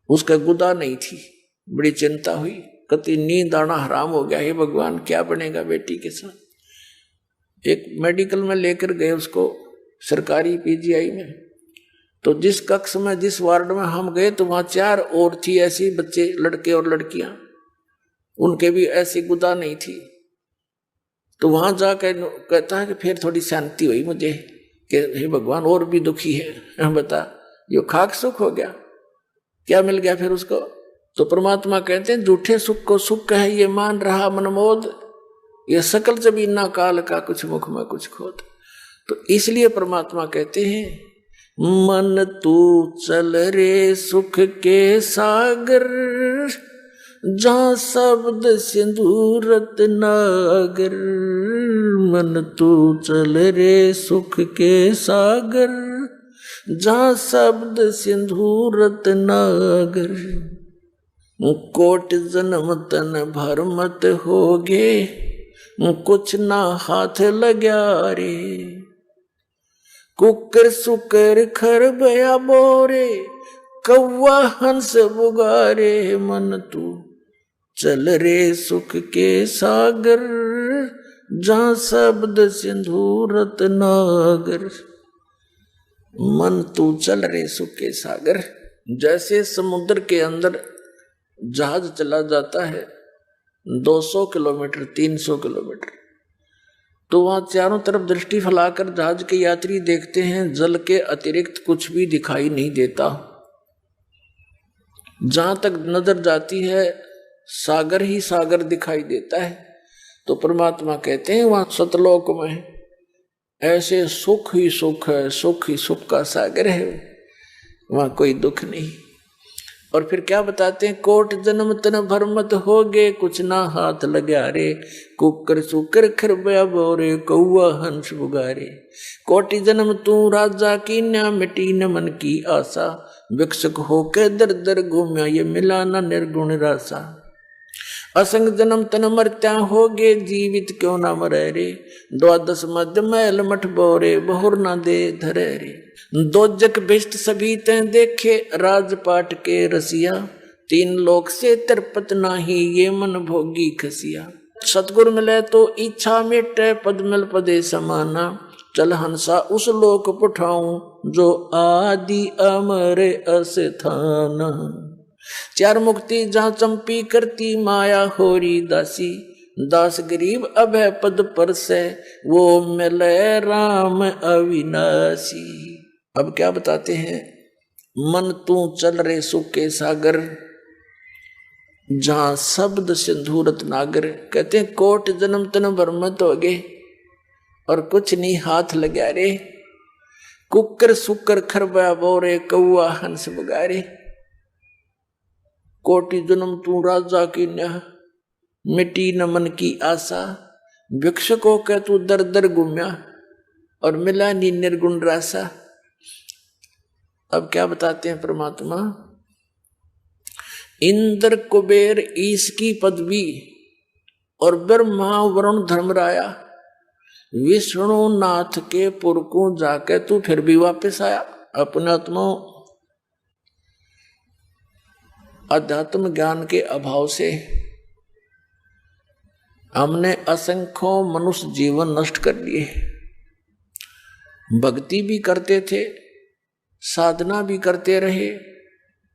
उसका गुदा नहीं थी, बड़ी चिंता हुई, कति नींद आना हराम हो गया, हे भगवान क्या बनेगा बेटी के साथ। एक मेडिकल में लेकर गए उसको, सरकारी पीजीआई में। तो जिस कक्ष में, जिस वार्ड में हम गए तो वहां 4 और थी ऐसी बच्चे, लड़के और लड़कियां, उनके भी ऐसी गुदा नहीं थी। तो वहां जाकर कहता है कि फिर थोड़ी शांति हुई मुझे कि हे भगवान और भी दुखी है, बता ये खाक सुख हो गया, क्या मिल गया फिर उसको। तो परमात्मा कहते हैं झूठे सुख को सुख है ये मान रहा मनमोद, ये सकल जमीना काल का कुछ मुख में कुछ खोद। तो इसलिए परमात्मा कहते हैं मन तू चल रे सुख के सागर, जहाँ शब्द सिंदूरत नागर। मन तू चल रे सुख के सागर, जहाँ शब्द सिंदूरत नागर। कोट जन्म तन भर मत होगे, कुछ ना हाथ लग्या रे। कुकर सुकर खर बया बोरे, कौवा हंस बुगारे। मन तू चल रे सुख के सागर, जहाँ शब्द सिंदूरत नागर। मन तू चल रे सुख के सागर। जैसे समुद्र के अंदर जहाज चला जाता है 200 किलोमीटर 300 किलोमीटर, तो वहां चारों तरफ दृष्टि फैलाकर जहाज के यात्री देखते हैं, जल के अतिरिक्त कुछ भी दिखाई नहीं देता। जहां तक नजर जाती है सागर ही सागर दिखाई देता है। तो परमात्मा कहते हैं वहां सतलोक में ऐसे सुख ही सुख है, सुख ही सुख का सागर है, वहां कोई दुख नहीं। और फिर क्या बताते हैं, कोट जन्म तन भर मत होगे, कुछ ना हाथ लगा रे। कुकर सुकर खरबया बोरे, कौआ हंस बुगारे। कोटि जन्म तू राजा की न्या, मिटी न मन की आशा। भिक्षुक होके दर दर घूम्या, ये मिला न निर्गुण रासा। असंग जन्म तन मरत्या होगे, जीवित क्यों ना मरे रे। 12 मध्य मैल मठ बोरे, बहुर ना दे धरे रे। 2 जग भिष्ट सभी ते देखे, राजपाट के रसिया। 3 लोक से तरपत नाही, ये मन भोगी खसिया। सतगुर मिले तो इच्छा मिटे, पद मिल पदे समाना। चल हंसा उस लोक पठाऊं, जो आदि अमर अस्थाना। 4 मुक्ति जहाँ चंपी करती, माया होरी दासी। दास गरीब अभय पद पर से, वो मिले राम अविनाशी। अब क्या बताते हैं, मन तू चल रे सुख के सागर, जहाँ शब्द सिंधूरत नागर। कहते हैं कोट जन्म तन भर मत होगे और कुछ नहीं हाथ लगा रे। कुकर सुकर खरबा बोरे, कौआ हंस बुगारे। कोटि जन्म तू राजा की न्याह, मिटी न मन की आशा। भिक्षुकों के तू दर दर घूम्या, और मिला नी निर्गुण रासा। अब क्या बताते हैं परमात्मा, इंद्र कुबेर ईश की पदवी, और ब्रह्मा वरुण धर्मराया। विष्णु नाथ के पुर को जाके तू फिर भी वापस आया। अपने आत्मा अध्यात्म ज्ञान के अभाव से हमने असंख्यों मनुष्य जीवन नष्ट कर लिए। भक्ति भी करते थे, साधना भी करते रहे,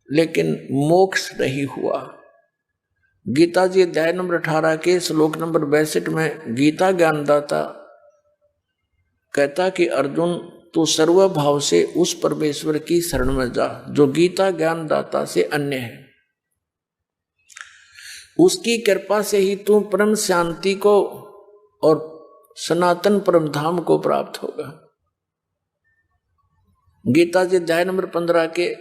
लेकिन मोक्ष नहीं हुआ। गीता जी अध्याय नंबर 18 के श्लोक नंबर 62 में गीता ज्ञानदाता कहता कि अर्जुन तू सर्व भाव से उस परमेश्वर की शरण में जा जो गीता ज्ञानदाता से अन्य है। उसकी कृपा से ही तू परम शांति को और सनातन परम धाम को प्राप्त होगा। गीता जी अध्याय नंबर 15 के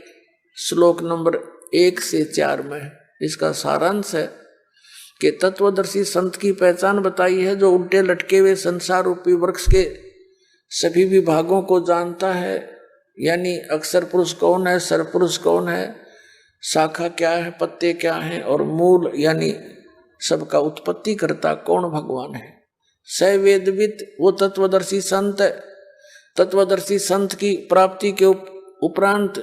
श्लोक नंबर 1 से 4 में इसका सारांश है कि तत्वदर्शी संत की पहचान बताई है, जो उल्टे लटके हुए संसार रूपी वृक्ष के सभी विभागों को जानता है, यानी अक्षर पुरुष कौन है, सर पुरुष कौन है, शाखा क्या है, पत्ते क्या हैं, और मूल यानी सबका उत्पत्ति करता कौन भगवान है। स वेदविद वो तत्वदर्शी संत है। तत्वदर्शी संत की प्राप्ति के उपरांत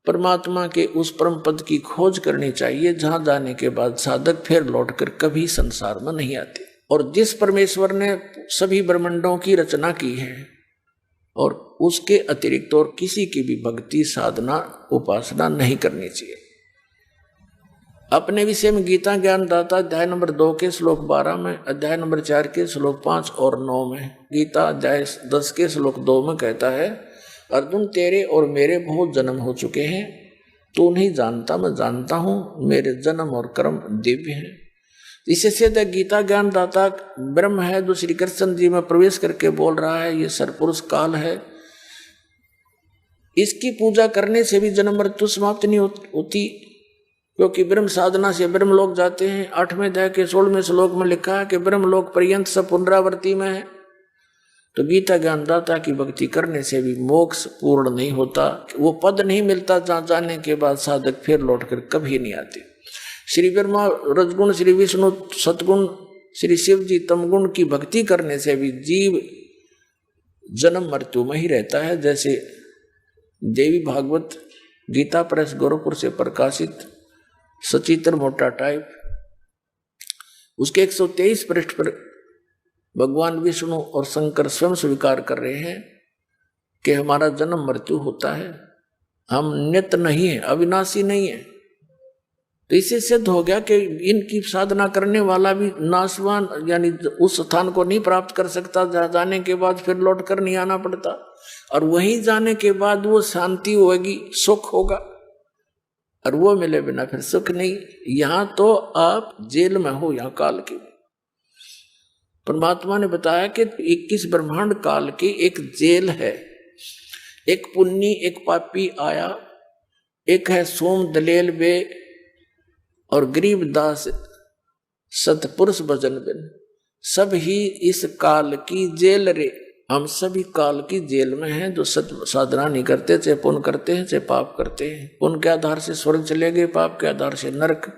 परमात्मा के उस परम पद की खोज करनी चाहिए, जहां जाने के बाद साधक फिर लौटकर कभी संसार में नहीं आते। और जिस परमेश्वर ने सभी ब्रह्मांडों की रचना की है और उसके अतिरिक्त और किसी की भी भक्ति साधना उपासना नहीं करनी चाहिए। अपने विषय में गीता ज्ञान दाता अध्याय नंबर 2 के श्लोक 12 में, अध्याय नंबर 4 के श्लोक 5 और 9 में, गीता अध्याय 10 के श्लोक 2 में कहता है, अर्जुन तेरे और मेरे बहुत जन्म हो चुके हैं, तू नहीं जानता, मैं जानता हूं, मेरे जन्म और कर्म दिव्य हैं। इससे सीधा गीता ज्ञान दाता ब्रह्म है, जो श्री कृष्ण जी में प्रवेश करके बोल रहा है, ये सरपुरुष काल है। इसकी पूजा करने से भी जन्म मृत्यु समाप्त नहीं होती, क्योंकि ब्रह्म साधना से ब्रह्म लोक जाते हैं। 8वें अध्याय के 16वें श्लोक में लिखा है कि ब्रह्म लोक पर्यंत सब पुनरावृत्ति में है। तो गीता ज्ञानदाता की भक्ति करने से भी मोक्ष पूर्ण नहीं होता, वो पद नहीं मिलता जहाँ जाने के बाद साधक फिर लौटकर कभी नहीं आते। श्री ब्रह्मा रजगुण, श्री विष्णु सतगुण, श्री शिव जी तमगुण की भक्ति करने से भी जीव जन्म मृत्यु में ही रहता है। जैसे देवी भागवत गीता प्रेस गोरखपुर से प्रकाशित सचित्र मोटा टाइप, उसके 123 पृष्ठ पर भगवान विष्णु और शंकर स्वयं स्वीकार कर रहे हैं कि हमारा जन्म मृत्यु होता है, हम नित्य नहीं है, अविनाशी नहीं है। तो इससे सिद्ध हो गया कि इनकी साधना करने वाला भी नाशवान यानी उस स्थान को नहीं प्राप्त कर सकता जहाँ जाने के बाद फिर लौट कर नहीं आना पड़ता, और वहीं जाने के बाद वो शांति होगी, सुख होगा, और वो मिले बिना फिर सुख नहीं। यहां तो आप जेल में हो, यहां काल की। परमात्मा ने बताया कि 21 ब्रह्मांड काल की एक जेल है। एक पुण्य एक पापी आया, एक है सोम दलेल वे और गरीब दास सतपुरुष भजन बिन, सब ही इस काल की जेल रे। हम सभी काल की जेल में हैं, जो साधना नहीं करते, चाहे पुण्य करते हैं चाहे पाप करते हैं। पुण्य के आधार से स्वर्ग चले गए, पाप के आधार से नरक,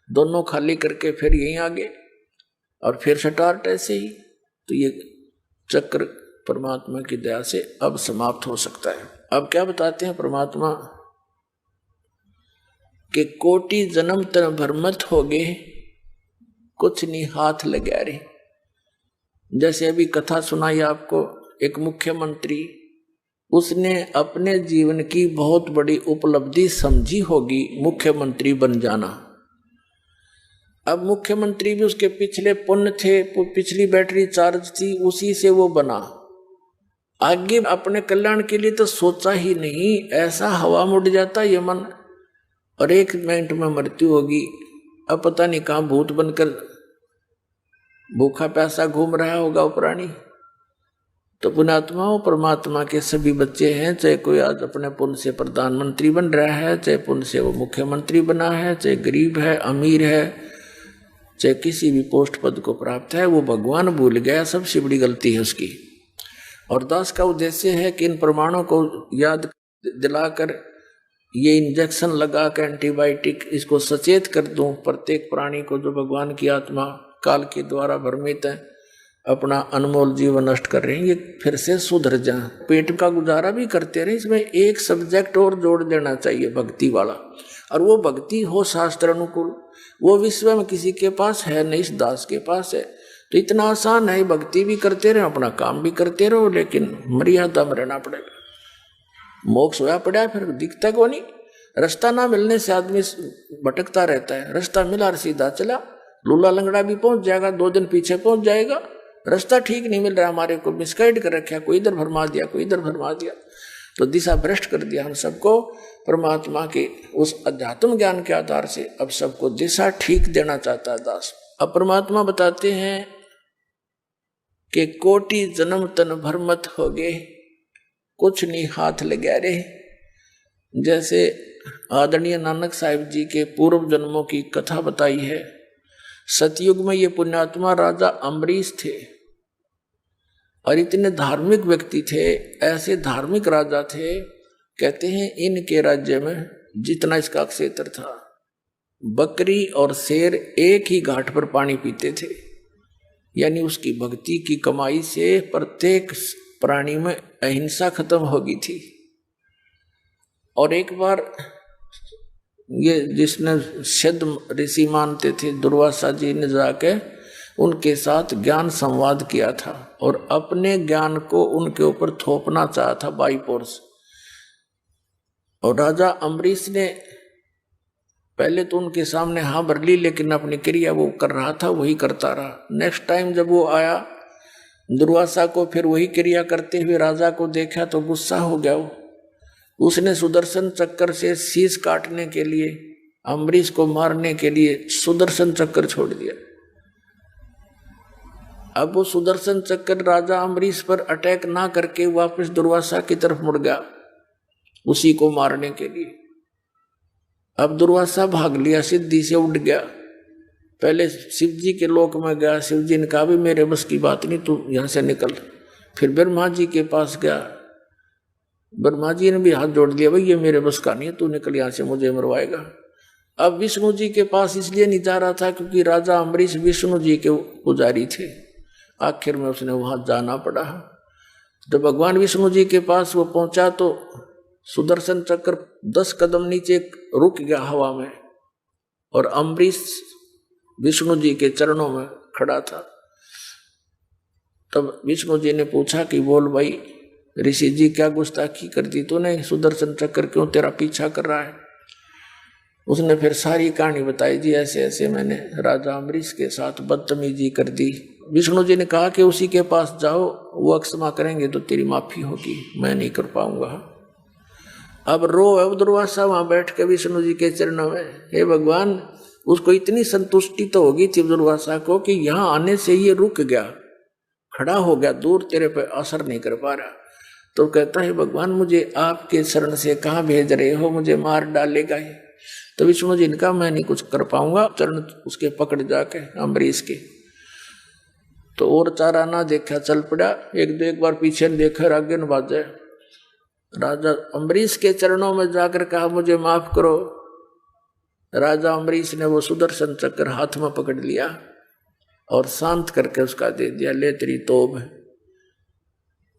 दोनों खाली करके फिर यहीं आ गए और फिर स्टार्ट ऐसे ही। तो ये चक्र परमात्मा की दया से अब समाप्त हो सकता है। अब क्या बताते हैं परमात्मा कि कोटि जन्म तन भरमत हो गए, कुछ नहीं हाथ लगा रे। जैसे अभी कथा सुनाई आपको, एक मुख्यमंत्री, उसने अपने जीवन की बहुत बड़ी उपलब्धि समझी होगी मुख्यमंत्री बन जाना। अब मुख्यमंत्री भी उसके पिछले पुण्य थे, पिछली बैटरी चार्ज थी, उसी से वो बना। आगे अपने कल्याण के लिए तो सोचा ही नहीं, ऐसा हवा मुड़ जाता ये मन, और 1 मिनट में मृत्यु होगी। अब पता नहीं कहाँ भूत बनकर भूखा प्यासा घूम रहा होगा वो प्राणी। तो पुण्यात्मा हो, परमात्मा के सभी बच्चे हैं, चाहे कोई आज अपने पुण्य से प्रधानमंत्री बन रहा है, चाहे पुण्य से वो मुख्यमंत्री बना है, चाहे गरीब है अमीर है, चाहे किसी भी पोस्ट पद को प्राप्त है, वो भगवान भूल गया, सबसे बड़ी गलती है उसकी। और दास का उद्देश्य है कि इन प्रमाणों को याद दिलाकर ये इंजेक्शन लगा कर एंटीबायोटिक इसको सचेत कर दूं प्रत्येक प्राणी को, जो भगवान की आत्मा काल के द्वारा भ्रमित है, अपना अनमोल जीवन नष्ट कर रहे हैं, ये फिर से सुधर जाए, पेट का गुजारा भी करते रहे। इसमें एक सब्जेक्ट और जोड़ देना चाहिए, भक्ति वाला, और वो भक्ति हो शास्त्र अनुकूल। वो विश्व में किसी के पास है नहीं, इस दास के पास है। तो इतना आसान है, भक्ति भी करते रहे, अपना काम भी करते रहो, लेकिन मर्यादा में रहना पड़ेगा। मोक्ष होया पड़ा फिर दिखता को नहीं। रास्ता ना मिलने से आदमी भटकता रहता है, रास्ता मिला सीधा चला, लूला लंगड़ा भी पहुंच जाएगा, 2 दिन पीछे पहुंच जाएगा। रास्ता ठीक नहीं मिल रहा, हमारे को मिसगाइड कर रखा, कोई इधर भरमा दिया, कोई इधर भरमा दिया, तो दिशा भ्रष्ट कर दिया हम सबको। परमात्मा के उस अध्यात्म ज्ञान के आधार से अब सबको दिशा ठीक देना चाहता है दास। अब परमात्मा बताते हैं कि कोटि जन्म तन भरमत हो गए, कुछ नहीं हाथ लगा रे। जैसे आदरणीय नानक साहिब जी के पूर्व जन्मों की कथा बताई है सतयुग में ये पुण्यात्मा राजा अम्बरीश थे और इतने धार्मिक व्यक्ति थे, ऐसे धार्मिक राजा थे। कहते हैं इनके राज्य में जितना इसका क्षेत्र था, बकरी और शेर एक ही घाट पर पानी पीते थे। यानी उसकी भक्ति की कमाई से प्रत्येक प्राणी में अहिंसा खत्म हो गई थी। और एक बार ये जिसने सिद्ध ऋषि मानते थे दुर्वासा जी ने जाके उनके साथ ज्ञान संवाद किया था और अपने ज्ञान को उनके ऊपर थोपना चाहा था बाई फोर्स। और राजा अम्बरीश ने पहले तो उनके सामने हाँ भर ली, लेकिन अपनी क्रिया वो कर रहा था वही करता रहा। नेक्स्ट टाइम जब वो आया दुर्वासा को फिर वही क्रिया करते हुए राजा को देखा तो गुस्सा हो गया वो। उसने सुदर्शन चक्कर से शीश काटने के लिए, अम्बरीश को मारने के लिए सुदर्शन चक्कर छोड़ दिया। अब वो सुदर्शन चक्कर राजा अम्बरीश पर अटैक ना करके वापस दुर्वासा की तरफ मुड़ गया उसी को मारने के लिए। अब दुर्वासा भाग लिया, सिद्धि से उड़ गया। पहले शिव जी के लोक में गया, शिव जी ने कहा भी मेरे बस की बात नहीं, तू यहां से निकल। फिर ब्रह्मा जी के पास गया, ब्रह्मा जी ने भी हाथ जोड़ दिया, भाई ये मेरे बस का नहीं है, तू निकल यहां से, मुझे मरवाएगा। अब विष्णु जी के पास इसलिए नहीं जा रहा था क्योंकि राजा अम्बरीश विष्णु जी के पुजारी थे। आखिर में उसने वहां जाना पड़ा। जब भगवान विष्णु जी के पास वो पहुंचा तो सुदर्शन चक्र 10 कदम नीचे रुक गया हवा में और अम्बरीश विष्णु जी के चरणों में खड़ा था। तब विष्णु जी ने पूछा कि बोल भाई ऋषि जी, क्या गुस्ताखी कर दी तूने? सुदर्शन चक्र क्यों तेरा पीछा कर रहा है? उसने फिर सारी कहानी बताई, जी ऐसे ऐसे मैंने राजा अम्बरीश के साथ बदतमीजी कर दी। विष्णु जी ने कहा कि उसी के पास जाओ, वो अक्षमा करेंगे तो तेरी माफी होगी, मैं नहीं कर पाऊंगा। अब रो दुर्वासा वहां बैठ के विष्णु जी के चरणों में, हे भगवान। उसको इतनी संतुष्टि तो होगी थी दुर्वासा को कि यहाँ आने से ये रुक गया, खड़ा हो गया, दूर तेरे पे असर नहीं कर पा रहा। तो कहता है भगवान मुझे आपके शरण से कहाँ भेज रहे हो, मुझे मार डालेगा ही। तो विष्णु जी ने कहा मैं नहीं कुछ कर पाऊंगा, चरण उसके पकड़ जाके अम्बरीश के। तो और चारा ना देखा, चल पड़ा। एक बार पीछे देखा, आगे न बाजे। राजा अम्बरीश के चरणों में जाकर कहा मुझे माफ करो। राजा अम्बरीश ने वो सुदर्शन चक्र हाथ में पकड़ लिया और शांत करके उसका दे दिया, ले तेरी तोब।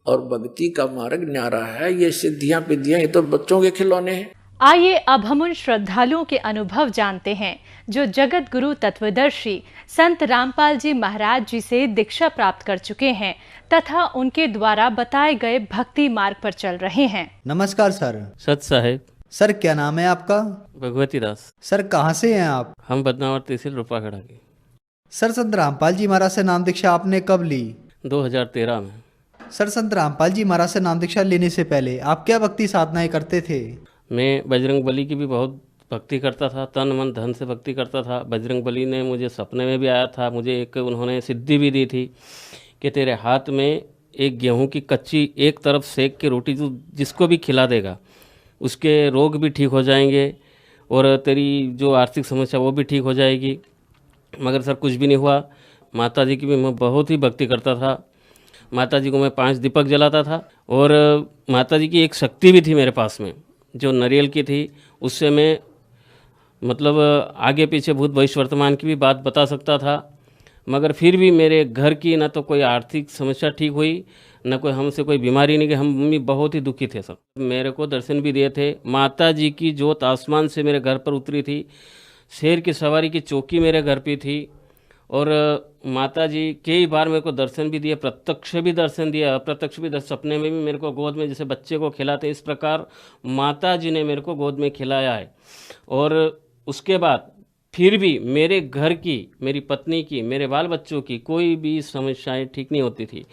और भक्ति का मार्ग न्यारा है, ये सिद्धियां पिद्धियां ये तो बच्चों के खिलौने हैं। आइए अब हम उन श्रद्धालुओं के अनुभव जानते हैं जो जगत गुरु तत्वदर्शी संत रामपाल जी महाराज जी से दीक्षा प्राप्त कर चुके हैं तथा उनके द्वारा बताए गए भक्ति मार्ग पर चल रहे हैं। नमस्कार सर। सत साहेब। सर क्या नाम है आपका? भगवती दास। सर कहाँ से हैं आप? हम बदनावर तहसील रूपाखड़ा के। सर संत रामपाल जी महाराज से नाम दीक्षा आपने कब ली? 2013 में। सर संत रामपाल जी महाराज से नाम दीक्षा लेने से पहले आप क्या भक्ति साधनाएं करते थे? मैं बजरंग बली की भी बहुत भक्ति करता था, तन मन धन से भक्ति करता था। बजरंग बली ने मुझे सपने में भी आया था, मुझे एक उन्होंने सिद्धि भी दी थी कि तेरे हाथ में एक गेहूं की कच्ची एक तरफ सेक के रोटी जो जिसको भी खिला देगा उसके रोग भी ठीक हो जाएंगे और तेरी जो आर्थिक समस्या वो भी ठीक हो जाएगी। मगर सर कुछ भी नहीं हुआ। माता जी की भी मैं बहुत ही भक्ति करता था। माता जी को मैं 5 दीपक जलाता था और माता जी की एक शक्ति भी थी मेरे पास में जो नारियल की थी। उससे मैं मतलब आगे पीछे भूत भविष्य वर्तमान की भी बात बता सकता था। मगर फिर भी मेरे घर की ना तो कोई आर्थिक समस्या ठीक हुई, न कोई हमसे कोई बीमारी नहीं, कि हम मम्मी बहुत ही दुखी थे। सब मेरे को दर्शन भी दिए थे। माता जी की जोत आसमान से मेरे घर पर उतरी थी। शेर की सवारी की चौकी मेरे घर पे थी और माता जी कई बार मेरे को दर्शन भी दिए, प्रत्यक्ष भी दर्शन दिया, अप्रत्यक्ष भी सपने में भी मेरे को गोद में जैसे बच्चे को खिलाते इस प्रकार माता जी ने मेरे को गोद में खिलाया है। और उसके बाद फिर भी मेरे घर की, मेरी पत्नी की, मेरे बाल बच्चों की कोई भी समस्याएं ठीक नहीं होती थी।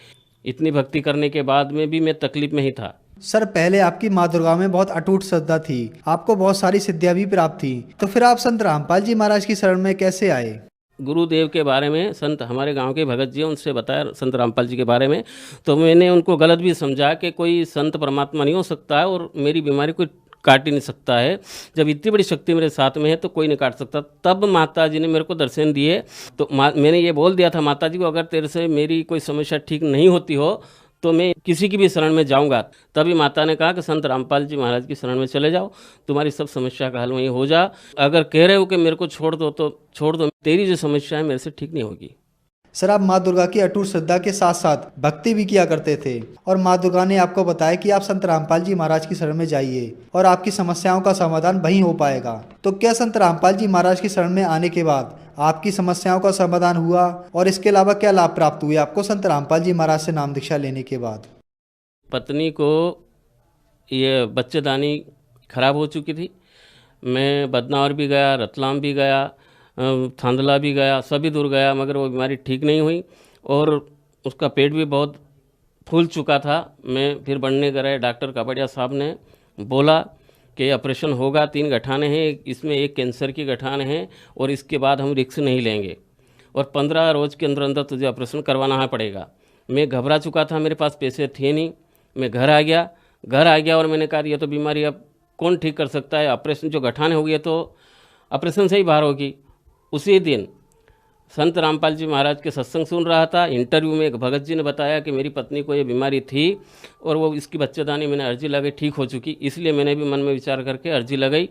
इतनी भक्ति करने के बाद में भी मैं तकलीफ में ही था। सर पहले आपकी माँ दुर्गा में बहुत अटूट श्रद्धा थी, आपको बहुत सारी सिद्धियां भी प्राप्त थी, तो फिर आप संत रामपाल जी महाराज की शरण में कैसे आए? गुरुदेव के बारे में संत हमारे गांव के भगत जी उनसे बताया संत रामपाल जी के बारे में, तो मैंने उनको गलत भी समझा कि कोई संत परमात्मा नहीं हो सकता है और मेरी बीमारी कोई काट ही नहीं सकता है। जब इतनी बड़ी शक्ति मेरे साथ में है तो कोई नहीं काट सकता। तब माता जी ने मेरे को दर्शन दिए। तो मैंने ये बोल दिया था माता जी को, अगर तेरे से मेरी कोई समस्या ठीक नहीं होती हो तो मैं किसी की भी शरण में जाऊंगा। तभी माता ने कहा कि संत रामपाल जी महाराज की शरण में चले जाओ, तुम्हारी सब समस्या का हल वहीं हो जा। अगर कह रहे हो कि मेरे को छोड़ दो तो छोड़ दो, तेरी जो समस्या है मेरे से ठीक नहीं होगी। सर, आप माँ दुर्गा की अटूट श्रद्धा के साथ साथ भक्ति भी किया करते थे और माँ दुर्गा ने आपको बताया कि आप संत रामपाल जी महाराज की शरण में जाइए और आपकी समस्याओं का समाधान वहीं हो पाएगा। तो क्या संत रामपाल जी महाराज की शरण में आने के बाद आपकी समस्याओं का समाधान हुआ, और इसके अलावा क्या लाभ प्राप्त हुए आपको संत रामपाल जी महाराज से नाम दीक्षा लेने के बाद? पत्नी को ये बच्चेदानी खराब हो चुकी थी। मैं बदनावर भी गया, रतलाम भी गया, थांदला भी गया, सभी दूर गया, मगर वो बीमारी ठीक नहीं हुई और उसका पेट भी बहुत फूल चुका था। मैं फिर बढ़ने गए, डॉक्टर कापड़िया साहब ने बोला कि ऑपरेशन होगा, 3 गठाने हैं, इसमें एक कैंसर की गठान है और इसके बाद हम रिस्क नहीं लेंगे और 15 रोज़ के अंदर अंदर तुझे ऑपरेशन करवाना पड़ेगा। मैं घबरा चुका था, मेरे पास पैसे थे नहीं। मैं घर आ गया और मैंने कहा ये तो बीमारी अब कौन ठीक कर सकता है, ऑपरेशन जो गठाने हो गए तो ऑपरेशन से ही बाहर होगी। उसी दिन संत रामपाल जी महाराज के सत्संग सुन रहा था। इंटरव्यू में एक भगत जी ने बताया कि मेरी पत्नी को ये बीमारी थी और वो इसकी बच्चेदानी मैंने अर्जी लगाई, ठीक हो चुकी। इसलिए मैंने भी मन में विचार करके अर्जी लगाई।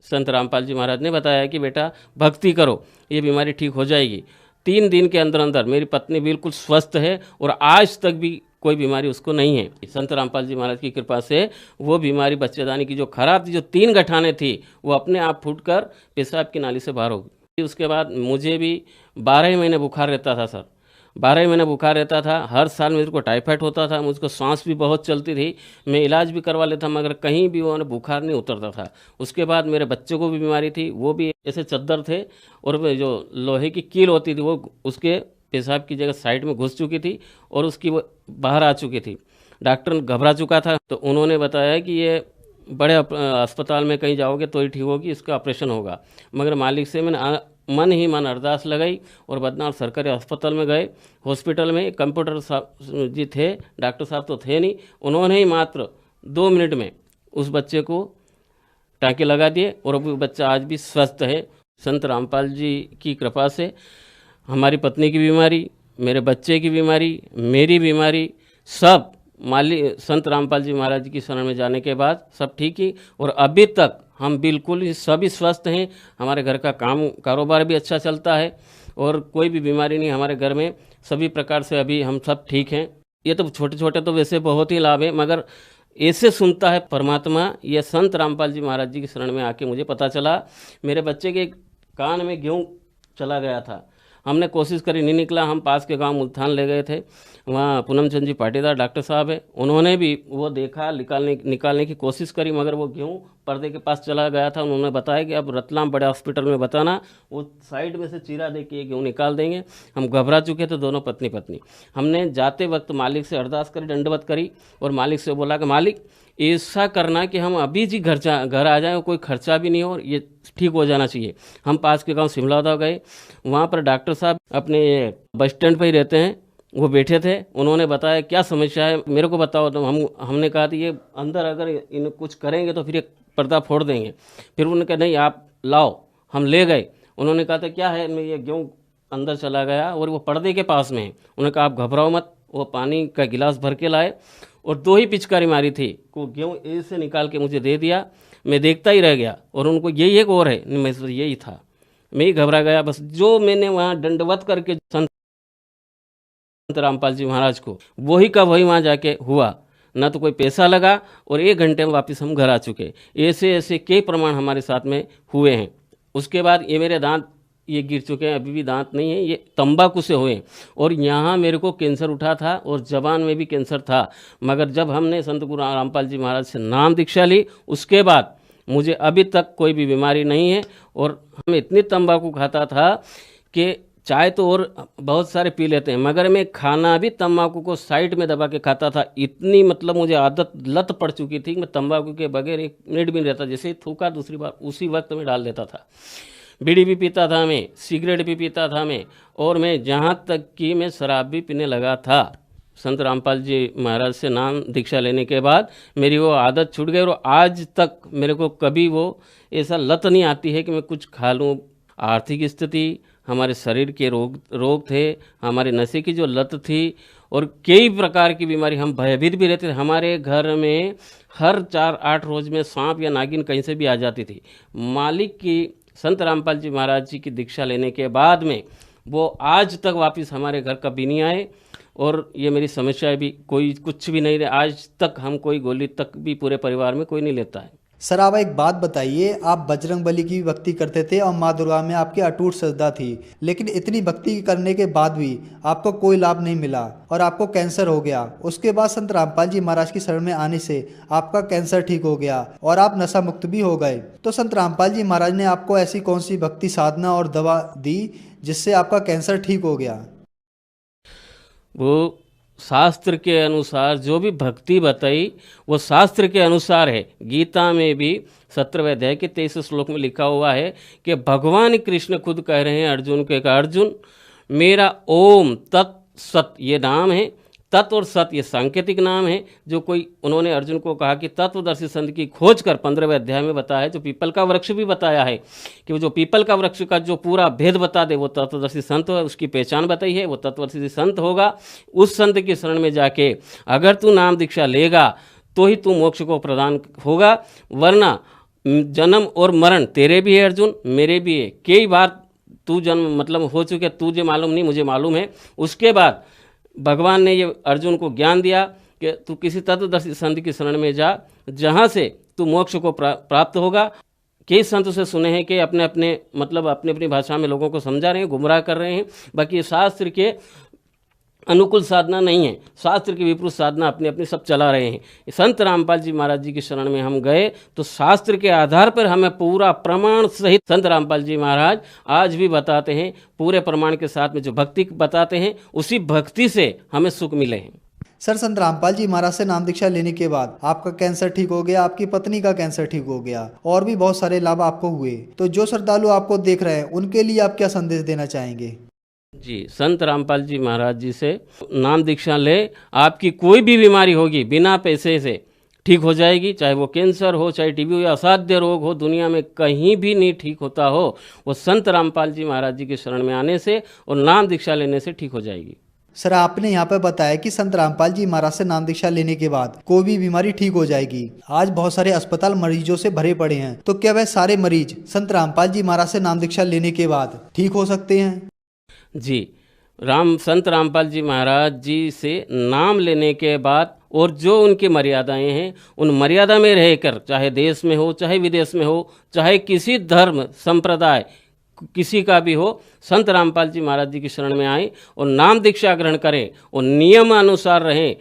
संत रामपाल जी महाराज ने बताया कि बेटा भक्ति करो, ये बीमारी ठीक हो जाएगी। 3 दिन के अंदर अंदर मेरी पत्नी बिल्कुल स्वस्थ है और आज तक भी कोई बीमारी उसको नहीं है। संत रामपाल जी महाराज की कृपा से वो बीमारी बच्चेदानी की जो खराब थी, जो 3 गठाने थी, वो अपने आप फूटकर पेशाब की नाली से बाहर हो गई। उसके बाद मुझे भी 12 महीने बुखार रहता था सर, 12 महीने बुखार रहता था। हर साल मेरे को टाइफाइड होता था, मुझको सांस भी बहुत चलती थी। मैं इलाज भी करवा लेता मगर कहीं भी वो बुखार नहीं उतरता था। उसके बाद मेरे बच्चे को भी बीमारी थी, वो भी ऐसे चद्दर थे और जो लोहे की कील होती थी वो उसके पेशाब की जगह साइड में घुस चुकी थी और उसकी वो बाहर आ चुकी थी। डॉक्टर घबरा चुका था तो उन्होंने बताया कि ये बड़े अस्पताल में कहीं जाओगे तो ही ठीक होगी, इसका ऑपरेशन होगा। मगर मालिक से मैंने मन ही मन अरदास लगाई और बदनाम सरकारी अस्पताल में गए। हॉस्पिटल में कंप्यूटर साहब जी थे, डॉक्टर साहब तो थे नहीं। उन्होंने ही मात्र 2 मिनट में उस बच्चे को टाँके लगा दिए और वो बच्चा आज भी स्वस्थ है। संत रामपाल जी की कृपा से हमारी पत्नी की बीमारी, मेरे बच्चे की बीमारी, मेरी बीमारी, सब संत रामपाल जी महाराज जी की शरण में जाने के बाद सब ठीक ही। और अभी तक हम बिल्कुल ही सभी स्वस्थ हैं। हमारे घर का कारोबार भी अच्छा चलता है और कोई भी बीमारी नहीं हमारे घर में, सभी प्रकार से अभी हम सब ठीक हैं। ये तो छोटे छोटे तो वैसे बहुत ही लाभ है, मगर ऐसे सुनता है परमात्मा। ये संत रामपाल जी महाराज जी की शरण में आके मुझे पता चला। मेरे बच्चे के कान में गेहूँ चला गया था, हमने कोशिश करी, नहीं निकला। हम पास के गांव मुल्तान ले गए थे, वहाँ पूनम चंद जी पाटीदार डॉक्टर साहब है, उन्होंने भी वो देखा, निकालने की कोशिश करी, मगर वो गेहूँ पर्दे के पास चला गया था। उन्होंने बताया कि अब रतलाम बड़े हॉस्पिटल में बताना, वो साइड में से चीरा दे के गेहूँ निकाल देंगे। हम घबरा चुके थे दोनों पत्नी पत्नी। हमने जाते वक्त मालिक से अरदास करी, दंडवत करी और मालिक से बोला कि मालिक ऐसा करना कि हम अभी जी घर आ जाएं, कोई खर्चा भी नहीं हो और ये ठीक हो जाना चाहिए। हम पास के गांव शिमलादा गए, वहाँ पर डॉक्टर साहब अपने बस स्टैंड पर ही रहते हैं, वो बैठे थे। उन्होंने बताया क्या समस्या है मेरे को बताओ। तो हमने कहा कि ये अंदर अगर इन कुछ करेंगे तो फिर ये पर्दा फोड़ देंगे। फिर उन्होंने कहा नहीं आप लाओ, हम ले गए। उन्होंने कहा था क्या है, ये गेहूँ अंदर चला गया और वो पर्दे के पास में है। उन्होंने कहा आप घबराओ मत। वो पानी का गिलास भर के लाए और 2 ही पिचकारी मारी थी, को गेहूँ ऐसे निकाल के मुझे दे दिया। मैं देखता ही रह गया और उनको यही एक और है, नहीं मैं तो यही था, मैं ही घबरा गया। बस जो मैंने वहाँ दंडवत करके संत रामपाल जी महाराज को, वही का वही वहाँ जाके हुआ, ना तो कोई पैसा लगा और 1 घंटे में वापस हम घर आ चुके। ऐसे ऐसे कई प्रमाण हमारे साथ में हुए हैं। उसके बाद ये मेरे दांत ये गिर चुके हैं, अभी भी दांत नहीं है, ये तंबाकू से हुए। और यहाँ मेरे को कैंसर उठा था और जबान में भी कैंसर था, मगर जब हमने संत गुरु रामपाल जी महाराज से नाम दीक्षा ली, उसके बाद मुझे अभी तक कोई भी बीमारी नहीं है। और हम इतनी तंबाकू खाता था कि चाय तो और बहुत सारे पी लेते हैं, मगर मैं खाना भी तंबाकू को साइड में दबा के खाता था। इतनी मतलब मुझे आदत लत पड़ चुकी थी, मैं तंबाकू के बगैर 1 मिनट भी नहीं रहता। जैसे ही थूका दूसरी बार उसी वक्त में डाल देता था। बीड़ी भी पीता था मैं, सिगरेट भी पीता था मैं, और मैं जहाँ तक कि मैं शराब भी पीने लगा था। संत रामपाल जी महाराज से नाम दीक्षा लेने के बाद मेरी वो आदत छूट गई और आज तक मेरे को कभी वो ऐसा लत नहीं आती है कि मैं कुछ खा लूँ। आर्थिक स्थिति, हमारे शरीर के रोग थे, हमारे नशे की जो लत थी और कई प्रकार की बीमारी, हम भयभीत भी रहते थे। हमारे घर में हर 4-8 रोज में सांप या नागिन कहीं से भी आ जाती थी। मालिक की संत रामपाल जी महाराज जी की दीक्षा लेने के बाद में वो आज तक वापस हमारे घर कभी नहीं आए और ये मेरी समस्या भी कोई कुछ भी नहीं रहे। आज तक हम कोई गोली तक भी पूरे परिवार में कोई नहीं लेता है। सर आप एक बात बताइए, आप बजरंग बली की भक्ति करते थे और माँ दुर्गा में आपकी अटूट श्रद्धा थी, लेकिन इतनी भक्ति करने के बाद भी आपको कोई लाभ नहीं मिला और आपको कैंसर हो गया। उसके बाद संत रामपाल जी महाराज की शरण में आने से आपका कैंसर ठीक हो गया और आप नशा मुक्त भी हो गए। तो संत रामपाल जी महाराज ने आपको ऐसी कौन सी भक्ति साधना और दवा दी जिससे आपका कैंसर ठीक हो गया? वो शास्त्र के अनुसार जो भी भक्ति बताई वो शास्त्र के अनुसार है। गीता में भी 17वें अध्याय के 23 श्लोक में लिखा हुआ है कि भगवान कृष्ण खुद कह रहे हैं अर्जुन के, अर्जुन मेरा ओम तत् सत ये नाम है। तत् और सत ये सांकेतिक नाम है। जो कोई उन्होंने अर्जुन को कहा कि तत्वदर्शी संत की खोज कर 15वें अध्याय में बताया है। जो पीपल का वृक्ष भी बताया है कि वो जो पीपल का वृक्ष का जो पूरा भेद बता दे वो तत्वदर्शी संत है, उसकी पहचान बताई है, वो तत्वदर्शी संत होगा। उस संत की शरण में जाके अगर तू नाम दीक्षा लेगा तो ही तू मोक्ष को प्रदान होगा, वरना जन्म और मरण तेरे भी है अर्जुन, मेरे भी है। कई बार तू जन्म मतलब हो चुके, तुझे मालूम नहीं, मुझे मालूम है। उसके बाद भगवान ने ये अर्जुन को ज्ञान दिया कि तू किसी तत्वदर्शी संत की शरण में जा, जहाँ से तू मोक्ष को प्राप्त होगा। कई संत से सुने हैं कि अपने अपनी भाषा में लोगों को समझा रहे हैं, गुमराह कर रहे हैं। बाकी शास्त्र के अनुकूल साधना नहीं है, शास्त्र की विपरीत साधना अपनी अपनी सब चला रहे हैं। संत रामपाल जी महाराज जी की शरण में हम गए तो शास्त्र के आधार पर हमें पूरा प्रमाण सहित संत रामपाल जी महाराज आज भी बताते हैं, पूरे प्रमाण के साथ में जो भक्ति बताते हैं उसी भक्ति से हमें सुख मिले हैं। सर संत रामपाल जी महाराज से नाम दीक्षा लेने के बाद आपका कैंसर ठीक हो गया, आपकी पत्नी का कैंसर ठीक हो गया और भी बहुत सारे लाभ आपको हुए। तो जो श्रद्धालु आपको देख रहे हैं उनके लिए आप क्या संदेश देना चाहेंगे? जी, संत रामपाल जी महाराज जी से नाम दीक्षा ले, आपकी कोई भी बीमारी होगी बिना पैसे से ठीक हो जाएगी। चाहे वो कैंसर हो, चाहे टीबी हो या असाध्य रोग हो, दुनिया में कहीं भी नहीं ठीक होता हो, वो संत रामपाल जी महाराज जी के शरण में आने से और नाम दीक्षा लेने से ठीक हो जाएगी। सर आपने यहाँ पर बताया कि संत रामपाल जी महाराज से नाम दीक्षा लेने के बाद कोई भी बीमारी ठीक हो जाएगी। आज बहुत सारे अस्पताल मरीजों से भरे पड़े हैं, तो क्या वह सारे मरीज संत रामपाल जी महाराज से नाम दीक्षा लेने के बाद ठीक हो सकते हैं? जी, संत रामपाल जी महाराज जी से नाम लेने के बाद और जो उनकी मर्यादाएं हैं उन मर्यादा में रहकर, चाहे देश में हो, चाहे विदेश में हो, चाहे किसी धर्म संप्रदाय किसी का भी हो, संत रामपाल जी महाराज जी की शरण में आए और नाम दीक्षा ग्रहण करें और नियम अनुसार रहें।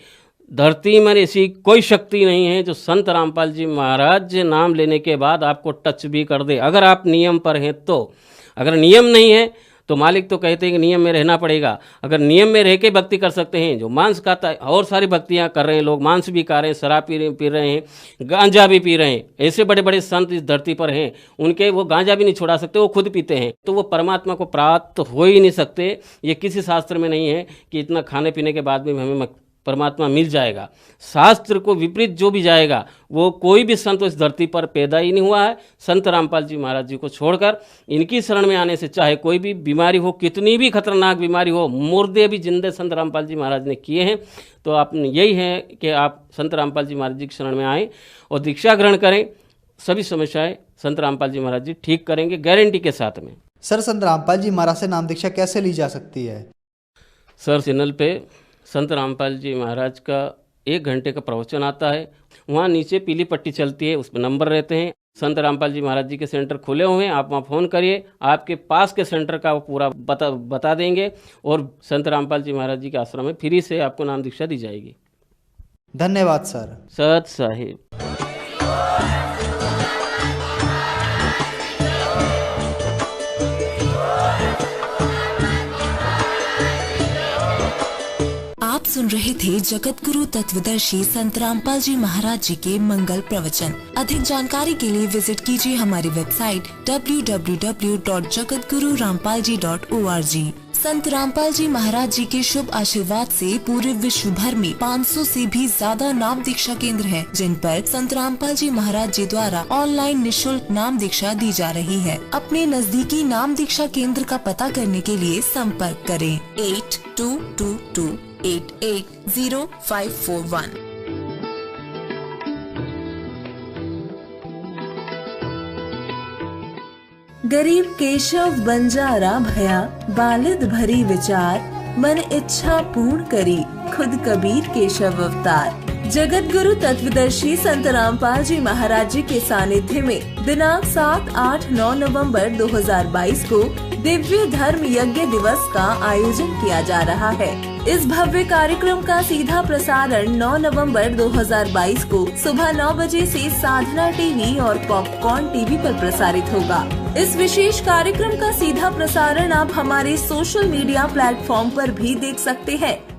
धरती में ऐसी कोई शक्ति नहीं है जो संत रामपाल जी महाराज नाम लेने के बाद आपको टच भी कर दे, अगर आप नियम पर हैं तो। अगर नियम नहीं है तो मालिक तो कहते हैं कि नियम में रहना पड़ेगा। अगर नियम में रह के भक्ति कर सकते हैं, जो मांस खाता है, और सारी भक्तियां कर रहे हैं लोग, मांस भी खा रहे हैं, शराब पी रहे हैं, गांजा भी पी रहे हैं, ऐसे बड़े बड़े संत इस धरती पर हैं, उनके वो गांजा भी नहीं छोड़ा सकते, वो खुद पीते हैं, तो वो परमात्मा को प्राप्त हो ही नहीं सकते। ये किसी शास्त्र में नहीं है कि इतना खाने पीने के बाद भी हमें परमात्मा मिल जाएगा। शास्त्र को विपरीत जो भी जाएगा वो कोई भी संत इस धरती पर पैदा ही नहीं हुआ है। संत रामपाल जी महाराज जी को छोड़कर इनकी शरण में आने से चाहे कोई भी बीमारी हो, कितनी भी खतरनाक बीमारी हो, मुर्दे भी जिंदे संत रामपाल जी महाराज ने किए हैं। तो आप यही है कि आप संत रामपाल जी महाराज जी की शरण में आएँ और दीक्षा ग्रहण करें, सभी समस्याएं संत रामपाल जी महाराज जी ठीक करेंगे, गारंटी के साथ में। सर संत रामपाल जी महाराज से नाम दीक्षा कैसे ली जा सकती है? सर चैनल पे संत रामपाल जी महाराज का 1 घंटे का प्रवचन आता है, वहाँ नीचे पीली पट्टी चलती है, उस पर नंबर रहते हैं। संत रामपाल जी महाराज जी के सेंटर खुले हुए हैं, आप वहाँ फ़ोन करिए, आपके पास के सेंटर का वो पूरा बता देंगे और संत रामपाल जी महाराज जी के आश्रम में फ्री से आपको नाम दीक्षा दी जाएगी। धन्यवाद सर। सत साहिब। आप सुन रहे थे जगत गुरु तत्वदर्शी संत रामपाल जी महाराज जी के मंगल प्रवचन। अधिक जानकारी के लिए विजिट कीजिए हमारी वेबसाइट www.jagatgururampalji.org। संत रामपाल जी महाराज जी के शुभ आशीर्वाद से पूरे विश्व भर में 500 से भी ज्यादा नाम दीक्षा केंद्र हैं, जिन पर संत रामपाल जी महाराज जी द्वारा ऑनलाइन निशुल्क नाम दीक्षा दी जा रही है। अपने नजदीकी नाम दीक्षा केंद्र का पता करने के लिए संपर्क करें 8222880541। गरीब केशव बंजारा भया, बालिद भरी विचार, मन इच्छा पूर्ण करी, खुद कबीर केशव अवतार। जगत गुरु तत्वदर्शी संत रामपाल जी महाराज जी के सानिध्य में दिनांक 7, 8, 9 नवंबर 2022 को दिव्य धर्म यज्ञ दिवस का आयोजन किया जा रहा है। इस भव्य कार्यक्रम का सीधा प्रसारण 9 नवंबर 2022 को सुबह 9 बजे से साधना टीवी और पॉपकॉर्न टीवी पर प्रसारित होगा। इस विशेष कार्यक्रम का सीधा प्रसारण आप हमारे सोशल मीडिया प्लेटफॉर्म पर भी देख सकते हैं।